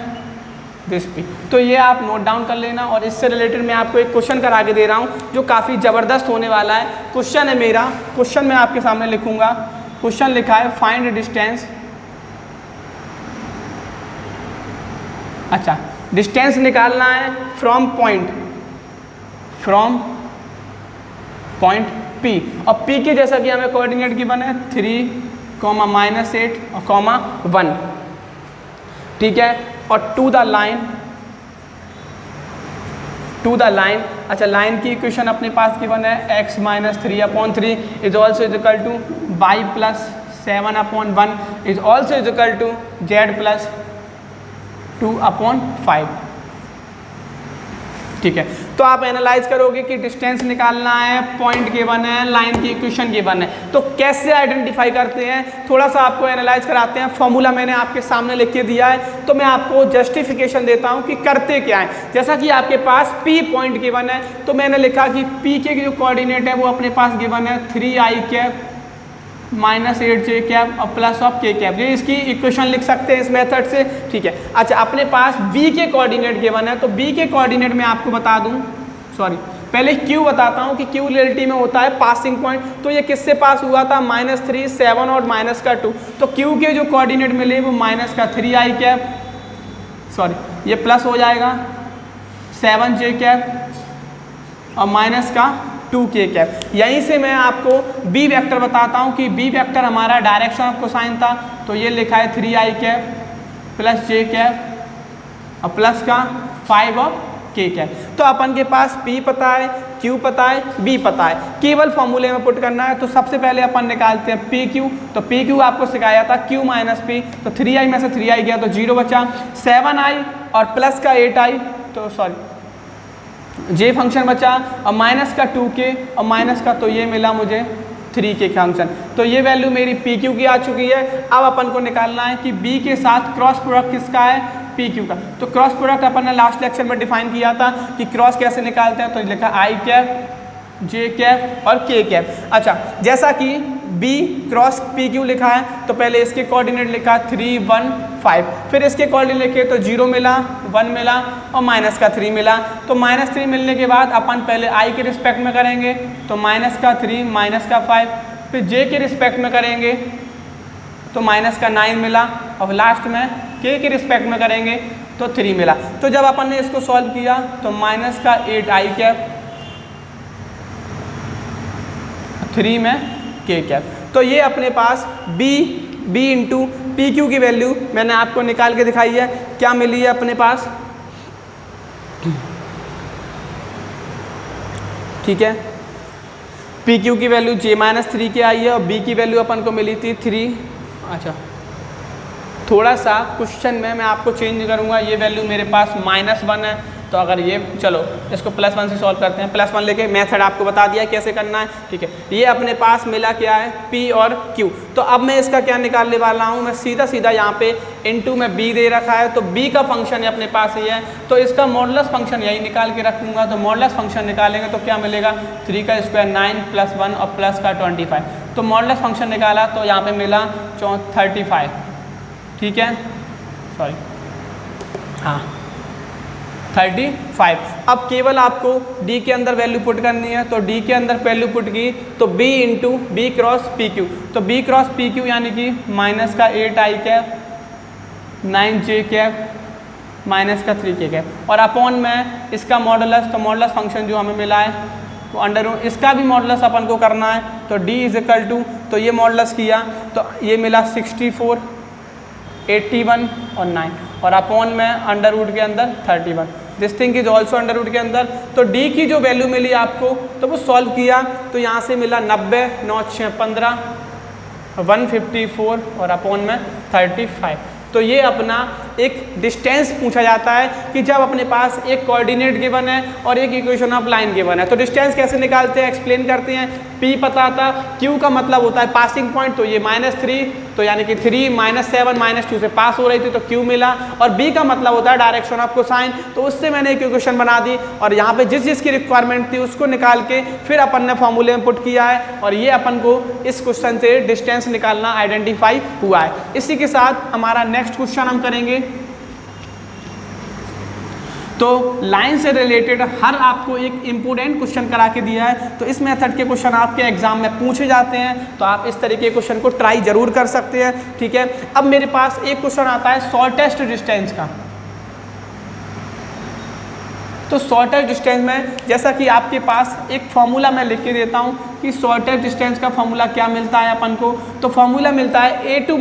दिस p। तो ये आप नोट डाउन कर लेना। और इससे रिलेटेड मैं आपको एक क्वेश्चन करा के दे रहा हूँ जो काफ़ी ज़बरदस्त होने वाला है। क्वेश्चन है मेरा, क्वेश्चन मैं आपके सामने लिखूँगा। क्वेश्चन लिखा है फाइंड डिस्टेंस, अच्छा डिस्टेंस निकालना है फ्रॉम पॉइंट P, और P के जैसा कि हमें कोऑर्डिनेट गिवन है 3, -8 और 1। ठीक है, और टू द लाइन, अच्छा लाइन की इक्वेशन अपने पास गिवन है x - 3/3 is also is equal to y + 7/1 is also is equal to z + 2/5। ठीक है, तो आप एनालाइज करोगे कि डिस्टेंस निकालना है, पॉइंट गिवन है, लाइन की इक्वेशन गिवन है, तो कैसे आइडेंटिफाई करते हैं थोड़ा सा आपको एनालाइज कराते हैं। फॉर्मूला मैंने आपके सामने लिख के दिया है, तो मैं आपको जस्टिफिकेशन देता हूं कि करते क्या है। जैसा कि आपके पास P पॉइंट गिवन है, तो मैंने लिखा कि P के जो कोऑर्डिनेट है वो अपने पास गिवन है 3i -8j और प्लस ऑफ k कैप। ये इसकी इक्वेशन लिख सकते हैं इस मेथड से। ठीक है, अच्छा अपने पास b के कोऑर्डिनेट गिवन है, तो b के कोऑर्डिनेट मैं आपको बता दूं, सॉरी पहले q बताता हूं कि q रियलिटी में होता है पासिंग पॉइंट। तो ये किससे पास हुआ था, -3, 7 और -2। तो q के जो कोऑर्डिनेट मिले वो -3i, सॉरी ये प्लस हो जाएगा 7j और -2k। यहीं से मैं आपको b वेक्टर बताता हूं कि b वेक्टर हमारा डायरेक्शन ऑफ कोसाइन था, तो ये लिखा है 3i + j और प्लस का 5 और k। तो अपन के पास p पता है, q पता है, b पता है, केवल फॉर्मूले में पुट करना है। तो सबसे पहले अपन निकालते हैं pq। तो pq आपको सिखाया था q - p, तो 3i में से 3i गया तो 0 बचा, 7i और प्लस का 8i, तो सॉरी j फंक्शन बचा, और -2k और माइनस का, तो ये मिला मुझे 3k फंक्शन। तो ये वैल्यू मेरी pq की आ चुकी है। अब अपन को निकालना है कि b के साथ क्रॉस प्रोडक्ट किसका है, pq का। तो क्रॉस प्रोडक्ट अपन ने लास्ट लेक्चर में डिफाइन किया था कि क्रॉस कैसे निकालते हैं, तो लिखा i, j और k। अच्छा जैसा कि b क्रॉस pq लिखा है, तो पहले इसके कोऑर्डिनेट लिखा 3, 1, 5, फिर इसके कोऑर्डिनेट लिखे तो 0 मिला, 1 मिला और -3 मिला। तो -3 मिलने के बाद अपन पहले i के रिस्पेक्ट में करेंगे, तो -3 -5, फिर j के रिस्पेक्ट में करेंगे तो -9 मिला, और लास्ट में k के रिस्पेक्ट में करेंगे तो 3 मिला। तो जब अपन ने इसको सॉल्व किया तो -8i, 3 में k। तो ये अपने पास b इंटू pq की वैल्यू मैंने आपको निकाल के दिखाई है। क्या मिली है अपने पास, ठीक है, pq की वैल्यू j - 3k आई है और b की वैल्यू अपन को मिली थी 3। अच्छा थोड़ा सा क्वेश्चन में मैं आपको चेंज करूँगा, ये वैल्यू मेरे पास -1 है, तो अगर ये चलो इसको +1 से सॉल्व करते हैं। +1 लेके मेथड आपको बता दिया कैसे करना है। ठीक है, ये अपने पास मिला क्या है, p और q। तो अब मैं इसका क्या निकालने वाला हूँ, मैं सीधा यहाँ पे इनटू में b दे रखा है, तो b का फंक्शन है अपने पास ही है, तो इसका मॉडुलस फंक्शन यही निकाल के रखूँगा। तो मॉडुलस फंक्शन निकालेंगे तो क्या मिलेगा, 3 का स्क्वायर 9 + 1 और प्लस का 25। तो मॉडुलस फंक्शन निकाला तो यहाँ पे मिला 35। ठीक है, सॉरी हाँ 35। अब केवल आपको d के अंदर वैल्यू पुट करनी है, तो d के अंदर वैल्यू पुट की तो b into b cross pq। तो b क्रॉस pq यानी कि -8i, 9j -3k, और अपॉन में इसका मॉडुलस, तो मॉडुलस फंक्शन जो हमें मिला है वो अंडर इसका भी मॉडुलस अपन को करना है। तो d = टू, तो ये मॉडुलस किया तो ये मिला 64, 81 और 9, और अपॉन में अंडर रूट के अंदर 31। This thing is also under root के अंदर। तो डी की जो वैल्यू मिली आपको तो वो सॉल्व किया तो यहाँ से मिला 90, 9 6 15, 154 और अपॉन में 35। तो ये अपना एक डिस्टेंस पूछा जाता है कि जब अपने पास एक कोऑर्डिनेट गिवन है और एक इक्वेशन ऑफ लाइन गिवन है तो डिस्टेंस कैसे निकालते हैं, एक्सप्लेन करते हैं। P पता था, Q का मतलब होता है पासिंग पॉइंट, तो ये -3, तो यानी कि 3 -7 -2 से पास हो रही थी तो Q मिला। और B का मतलब होता है डायरेक्शन ऑफ कोसाइन, तो उससे मैंने एक इक्वेशन बना दी और यहाँ पे जिस जिसकी रिक्वायरमेंट थी उसको निकाल के फिर अपन ने फॉर्मूले में पुट किया है और ये अपन को इस क्वेश्चन से डिस्टेंस निकालना आइडेंटिफाई हुआ है। इसी के साथ हमारा नेक्स्ट क्वेश्चन हम करेंगे। तो लाइन से रिलेटेड हर आपको एक इम्पोर्टेंट क्वेश्चन करा के दिया है, तो इस मेथड के क्वेश्चन आपके एग्जाम में पूछे जाते हैं, तो आप इस तरीके के क्वेश्चन को ट्राई जरूर कर सकते हैं। ठीक है, अब मेरे पास एक क्वेश्चन आता है शॉर्टेस्ट डिस्टेंस का। तो शॉर्टेस्ट डिस्टेंस में जैसा कि आपके पास एक फॉर्मूला मैं लिख के देता हूं कि शॉर्टेस्ट डिस्टेंस का फॉर्मूला क्या मिलता है अपन को। तो फॉर्मूला मिलता है a2 -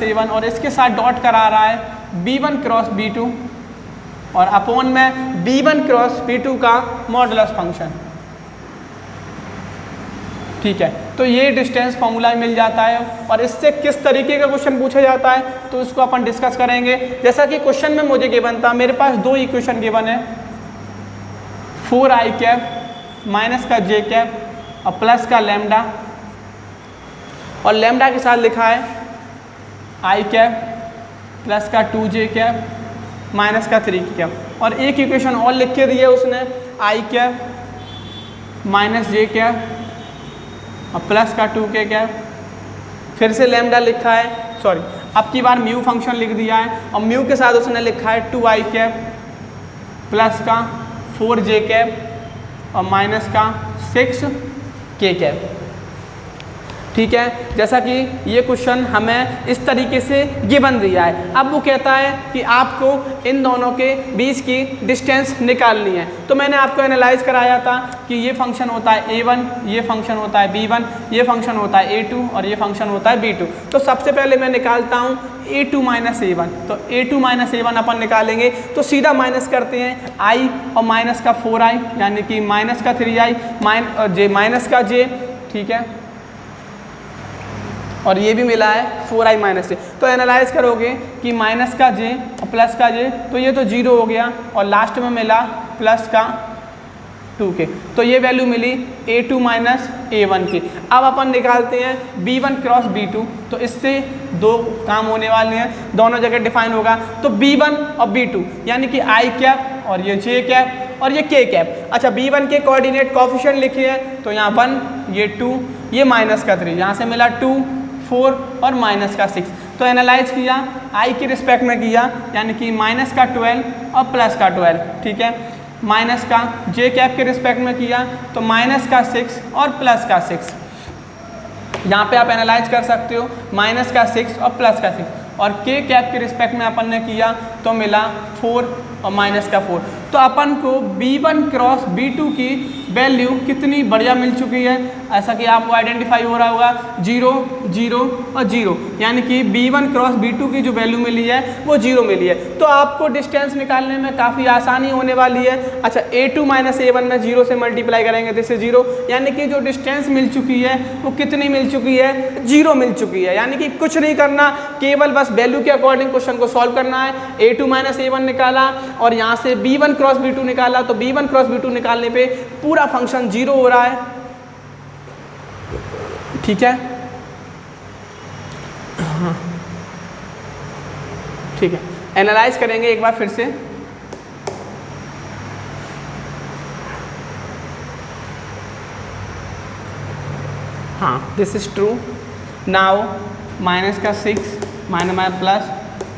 a1 और इसके साथ डॉट करा रहा है b1 क्रॉस b2 और अपॉन में b1 क्रॉस b2 का मॉडुलस फंक्शन। ठीक है, तो ये डिस्टेंस फॉर्मूला मिल जाता है और इससे किस तरीके का क्वेश्चन पूछा जाता है तो उसको अपन डिस्कस करेंगे। जैसा कि क्वेश्चन में मुझे गिवन था, मेरे पास दो इक्वेशन गिवन है, 4i कैप माइनस का j कैप और प्लस का लैम्डा, और लैम्डा के साथ लिखा है i कैप प्लस का 2j कैप माइनस का 3 कैप, और एक इक्वेशन और लिख के दी है उसने i cap minus j cap और प्लस का 2k कैप, फिर से लैम्डा लिखा है, सॉरी अब की बार म्यू फंक्शन लिख दिया है और म्यू के साथ उसने लिखा है 2i कैप प्लस का 4j कैप और माइनस का 6k कैप। ठीक है, जैसा कि ये क्वेश्चन हमें इस तरीके से गिवन दिया है। अब वो कहता है कि आपको इन दोनों के बीच की डिस्टेंस निकालनी है। तो मैंने आपको एनालाइज कराया था कि ये फंक्शन होता है a1, ये फंक्शन होता है b1, ये फंक्शन होता है a2 और ये फंक्शन होता है b2। तो सबसे पहले मैं निकालता हूँ a2 - a1। तो a2 - a1 अपन निकालेंगे तो सीधा माइनस करते हैं i और माइनस का 4i यानी कि माइनस का 3i माइनस का j। ठीक है, और ये भी मिला है 4i माइनस j। तो एनालाइज करोगे कि माइनस का j और प्लस का j, तो ये तो 0 हो गया और लास्ट में मिला प्लस का 2k। तो ये वैल्यू मिली a2 - a1 की। अब अपन निकालते हैं b1 क्रॉस b2। तो इससे दो काम होने वाले हैं, दोनों जगह डिफाइन होगा। तो b1 और b2 यानी कि i कैप और ये j कैप और ये k कैप। अच्छा, b1 के कोऑर्डिनेट कोफिशिएंट लिखे हैं, तो यहाँ 1, ये 2, ये माइनस का 3, यहाँ से मिला 2, 4 और माइनस का 6। तो एनालाइज किया i के रिस्पेक्ट में किया यानी कि माइनस का 12 और प्लस का 12। ठीक है, माइनस का j कैप के रिस्पेक्ट में किया तो माइनस का 6 और प्लस का 6। यहाँ पे आप एनालाइज कर सकते हो माइनस का 6 और प्लस का 6, और k कैप के रिस्पेक्ट में अपन ने किया तो मिला 4 और माइनस का 4। तो अपन को b1 क्रॉस b2 की वैल्यू कितनी बढ़िया मिल चुकी है, ऐसा कि आपको आइडेंटिफाई हो रहा होगा 0 0 और 0, यानी कि b1 क्रॉस b2 की जो वैल्यू मिली है वो 0 मिली है। तो आपको डिस्टेंस निकालने में काफ़ी आसानी होने वाली है। अच्छा, a2 - a1 में 0 से मल्टीप्लाई करेंगे जैसे 0, यानी कि जो डिस्टेंस मिल चुकी है वो कितनी मिल चुकी है, 0 मिल चुकी है। यानी कि कुछ नहीं करना, केवल बस वैल्यू के अकॉर्डिंग क्वेश्चन को सॉल्व करना है। a2 - a1 निकाला और यहाँ से b1 क्रॉस b2 निकाला, तो b1 क्रॉस b2 निकालने पे पूरा फंक्शन 0 हो रहा है। ठीक है, हाँ ठीक है, एनालाइज करेंगे एक बार फिर से। हाँ, this is true. Now minus का 6 माइनस प्लस,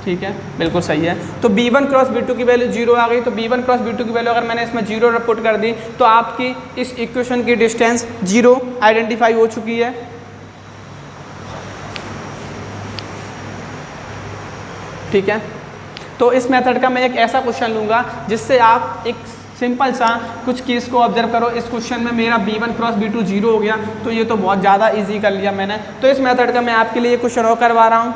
ठीक है, बिल्कुल सही है। तो b1 क्रॉस b2 की वैल्यू 0 आ गई। तो b1 क्रॉस b2 की वैल्यू अगर मैंने इसमें 0 पुट कर दी तो आपकी इस इक्वेशन की डिस्टेंस 0 आइडेंटिफाई हो चुकी है। ठीक है, तो इस मेथड का मैं एक ऐसा क्वेश्चन लूँगा जिससे आप एक सिंपल सा कुछ केस को ऑब्जर्व करो। इस क्वेश्चन में मेरा b1 क्रॉस b2 0 हो गया, तो ये तो बहुत ज़्यादा इजी कर लिया मैंने। तो इस मेथड का मैं आपके लिए क्वेश्चन और करवा रहा हूँ।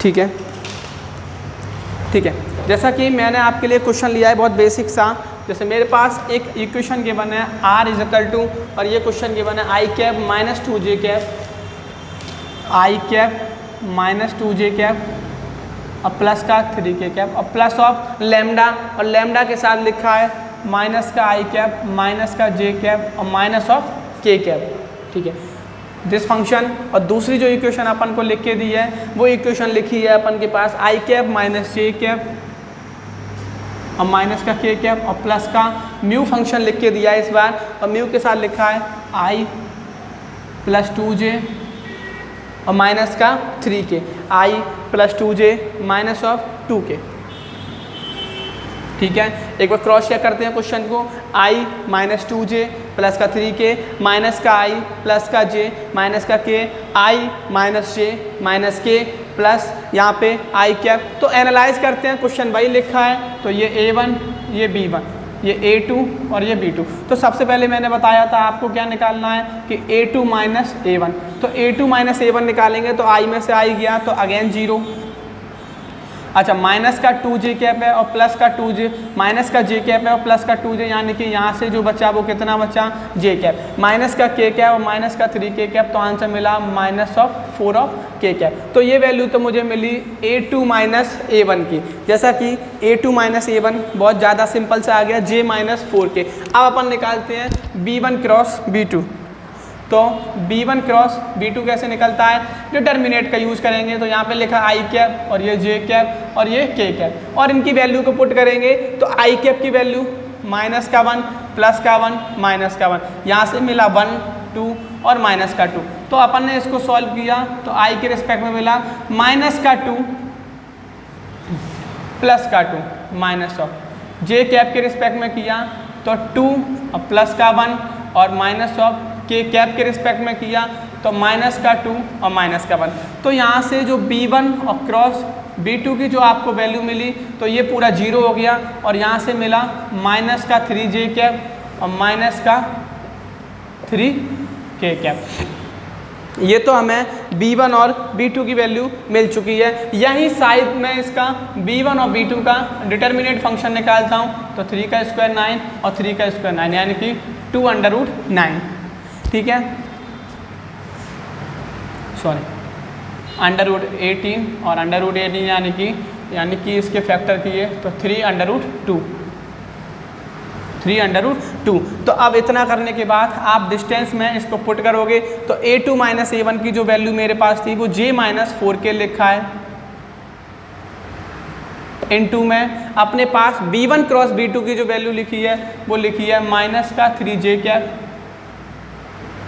ठीक है, ठीक है। जैसा कि मैंने आपके लिए क्वेश्चन लिया है बहुत बेसिक सा, जैसे मेरे पास एक इक्वेशन गिवन है r इज इक्वल टू, और ये क्वेश्चन गिवन है i cap minus 2j cap, i cap minus 2j cap और प्लस का 3k कैप और प्लस ऑफ लेमडा, और लेमडा के साथ लिखा है माइनस का i कैप माइनस का j कैप और माइनस ऑफ k कैप, ठीक है, दिस फंक्शन। और दूसरी जो इक्वेशन अपन को लिख के दी है वो इक्वेशन लिखी है अपन के पास i cap minus j cap और माइनस का k कैप और प्लस का म्यू फंक्शन लिख के दिया है इस बार, और म्यू के साथ लिखा है i प्लस 2j और माइनस का 3k, i plus 2j minus of 2k, ठीक है। एक बार क्रॉस चेक करते हैं क्वेश्चन को, i माइनस 2j प्लस का 3k माइनस का i प्लस का j माइनस का k, i minus j minus k plus यहाँ पे i कैप। तो एनालाइज करते हैं, क्वेश्चन वाई लिखा है तो ये a1 ये b1 ये a2 और ये b2। तो सबसे पहले मैंने बताया था आपको क्या निकालना है कि a2 माइनस a1, तो a2 माइनस a1 निकालेंगे तो i में से i गया तो अगेन 0। अच्छा, माइनस का 2j कैप है और प्लस का 2j, माइनस का j कैप है और प्लस का 2j, यानी कि यहाँ से जो बचा वो कितना बचा j कैप, माइनस का k कैप और माइनस का 3k कैप, तो आंसर मिला minus of 4 of k cap. तो ये वैल्यू तो मुझे मिली a2 माइनस a1 की, जैसा कि a2 माइनस a1 बहुत ज़्यादा सिंपल से आ गया j माइनस 4k। अब अपन निकालते हैं b1 क्रॉस b2, तो b1 क्रॉस b2 कैसे निकलता है, डिटर्मिनेट का यूज़ करेंगे, तो यहाँ पे लिखा i कैप और ये j कैप और ये k कैप, और इनकी वैल्यू को पुट करेंगे तो i कैप की वैल्यू माइनस का 1 प्लस का 1 माइनस का 1, यहाँ से मिला 1 2 और माइनस का 2। तो अपन ने इसको सॉल्व किया तो i के रिस्पेक्ट में मिला माइनस का 2 प्लस का 2 माइनस ऑफ, j कैप के रिस्पेक्ट में किया तो 2 और प्लस का 1 और माइनस ऑफ, के कैप के रिस्पेक्ट में किया तो माइनस का 2 और माइनस का 1। तो यहाँ से जो b1 और क्रॉस b2 की जो आपको वैल्यू मिली तो ये पूरा 0 हो गया, और यहाँ से मिला माइनस का 3j कैप और माइनस का 3k कैप। ये तो हमें b1 और b2 की वैल्यू मिल चुकी है। यहीं साइड में इसका b1 और b2 का डिटर्मिनेट फंक्शन निकालता हूँ, तो 3 का स्क्वायर 9 और 3 का स्क्वायर 9, यानी कि 2√9, ठीक है, सॉरी √18 और √18 यानी कि इसके फैक्टर किए तो 3√2। तो अब इतना करने के बाद आप डिस्टेंस में इसको पुट करोगे तो a2 माइनस a1 की जो वैल्यू मेरे पास थी वो j माइनस 4k लिखा है, इनटू में अपने पास b1 क्रॉस b2 की जो वैल्यू लिखी है वो लिखी है माइनस का 3j कैप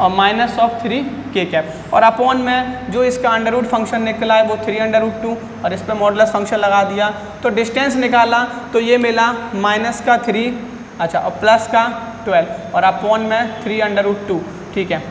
और माइनस ऑफ 3k कैप, और अपॉन में जो इसका अंडर फंक्शन निकला है वो 3√2, और इस पर मॉडुलस फंक्शन लगा दिया तो डिस्टेंस निकाला तो ये मिला माइनस का 3, अच्छा, और प्लस का 12 और अपॉन में 3√2, ठीक है,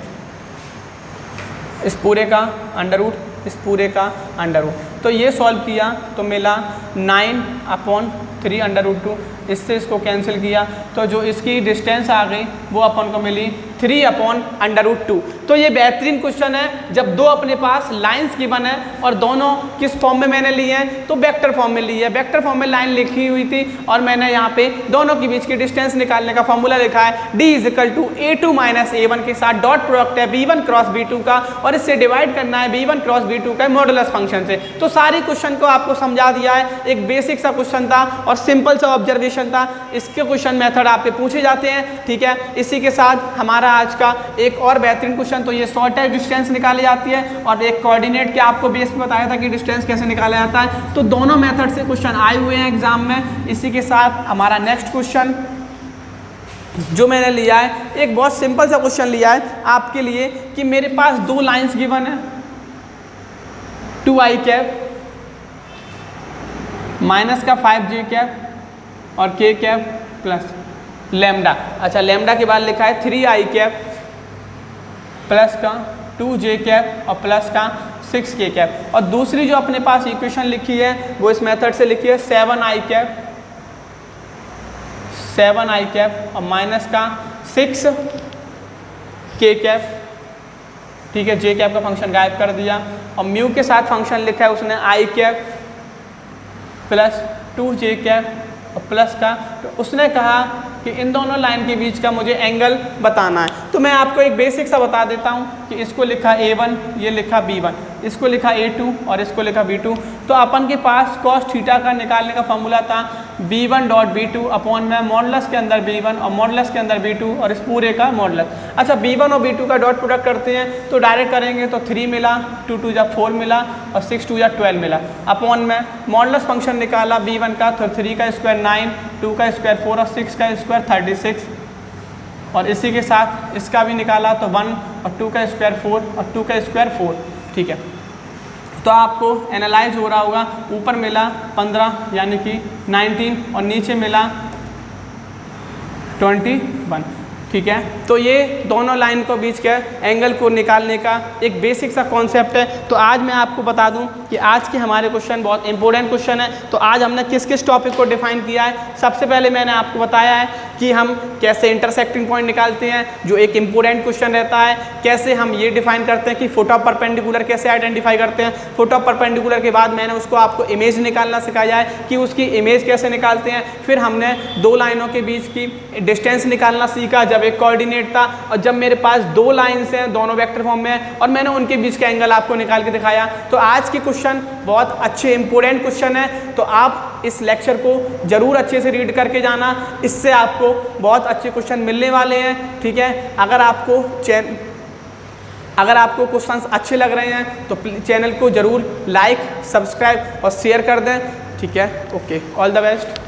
इस पूरे का अंडर रूट, इस पूरे का अंडर रूट। तो ये सॉल्व किया तो मिला 9/3√2, इससे इसको कैंसिल किया तो जो इसकी डिस्टेंस आ गई वो अपन को मिली 3/√2। तो ये बेहतरीन क्वेश्चन है जब दो अपने पास लाइंस गिवन है और दोनों किस फॉर्म में मैंने ली हैं, तो वेक्टर फॉर्म में ली है। वेक्टर फॉर्म में लाइन लिखी हुई थी और मैंने यहाँ पे दोनों के बीच की डिस्टेंस निकालने का फॉर्मूला लिखा है, D = A2 - A1 के साथ डॉट प्रोडक्ट है B1 क्रॉस B2 का, और इससे डिवाइड करना है B1 क्रॉस B2 का मॉडुलस फंक्शन से। तो सारी क्वेश्चन को आपको समझा दिया है। एक बेसिक सा क्वेश्चन था और सिंपल सा ऑब्जर्वेशन था। इसके क्वेश्चन मेथड आपके पूछे जाते हैं, ठीक है। इसी के साथ हमारा आज का एक और बेहतरीन क्वेश्चन, तो ये शॉर्टेस्ट डिस्टेंस निकाली जाती है और एक कोऑर्डिनेट के आपको बेस पे बताया था कि डिस्टेंस कैसे निकाला जाता है। तो दोनों मेथड से क्वेश्चन आए हुए हैं एग्जाम में। इसी के साथ हमारा नेक्स्ट क्वेश्चन जो मैंने लिया है, एक बहुत सिंपल सा क्वेश्चन लिया है आपके लिए कि मेरे पास दो लाइंस गिवन है, 2i कैप माइनस का 5j कैप और k कैप प्लस लैम्डा। अच्छा, लैम्डा के बाद लिखा है 3i कैप प्लस का 2j कैप और प्लस का 6k कैप। और दूसरी जो अपने पास इक्वेशन लिखी है वो इस मेथड से लिखी है 7i कैप और माइनस का 6k कैप, ठीक है। j कैप का फंक्शन गायब कर दिया और म्यू के साथ फंक्शन लिखा है उसने आई कैप प्लस 2j कैप और प्लस का, तो उसने कहा कि इन दोनों लाइन के बीच का मुझे एंगल बताना है। तो मैं आपको एक बेसिक सा बता देता हूँ कि इसको लिखा A1, ये लिखा B1, इसको लिखा A2 और इसको लिखा B2। तो अपन के पास कॉस थीटा का निकालने का फॉर्मूला था B1 डॉट B2 अपॉन में मॉडुलस के अंदर B1 और मॉडुलस के अंदर B2 और इस पूरे का मॉडुलस। अच्छा, B1 और B2 का डॉट प्रोडक्ट करते हैं तो डायरेक्ट करेंगे तो 3 मिला, 2 2 जा 4 मिला और 6 2 जा 12 मिला अपॉन में मॉडुलस फंक्शन निकाला B1 का, तो 3 का स्क्वायर 9, 2 का स्क्वायर 4 और 6 का स्क्वायर 36 और इसी के साथ इसका भी निकाला तो 1 और 2 का स्क्वायर 4 और 2 का स्क्वायर 4। ठीक है, तो आपको एनालाइज हो रहा होगा, ऊपर मिला 15 यानी कि 19 और नीचे मिला 21। ठीक है, तो ये दोनों लाइन को बीच के एंगल को निकालने का एक बेसिक सा कॉन्सेप्ट है। तो आज मैं आपको बता दूं कि आज के हमारे क्वेश्चन बहुत इंपॉर्टेंट क्वेश्चन है। तो आज हमने किस किस टॉपिक को डिफाइन किया है। सबसे पहले मैंने आपको बताया है कि हम कैसे इंटरसेक्टिंग पॉइंट निकालते हैं, जो एक इंपॉर्टेंट क्वेश्चन रहता है। कैसे हम ये डिफाइन करते हैं कि फुट ऑफ परपेंडिकुलर कैसे आइडेंटिफाई करते हैं। फुट ऑफ परपेंडिकुलर के बाद मैंने उसको आपको इमेज निकालना सिखाया है कि उसकी इमेज कैसे निकालते हैं। फिर हमने दो लाइनों के बीच की डिस्टेंस निकालना सीखा, जब एक कोऑर्डिनेट था और जब मेरे पास दो लाइंस हैं दोनों वेक्टर फॉर्म में और मैंने उनके बीच का एंगल आपको निकाल के दिखाया। तो आज के क्वेश्चन बहुत अच्छे इंपॉर्टेंट क्वेश्चन है, तो आप इस लेक्चर को जरूर अच्छे से रीड करके जाना, इससे आपको बहुत अच्छे क्वेश्चन मिलने वाले हैं। ठीक है, अगर आपको क्वेश्चंस अच्छे लग रहे हैं तो चैनल को जरूर लाइक, सब्सक्राइब और शेयर कर दें। ठीक है, ओके, ऑल द बेस्ट।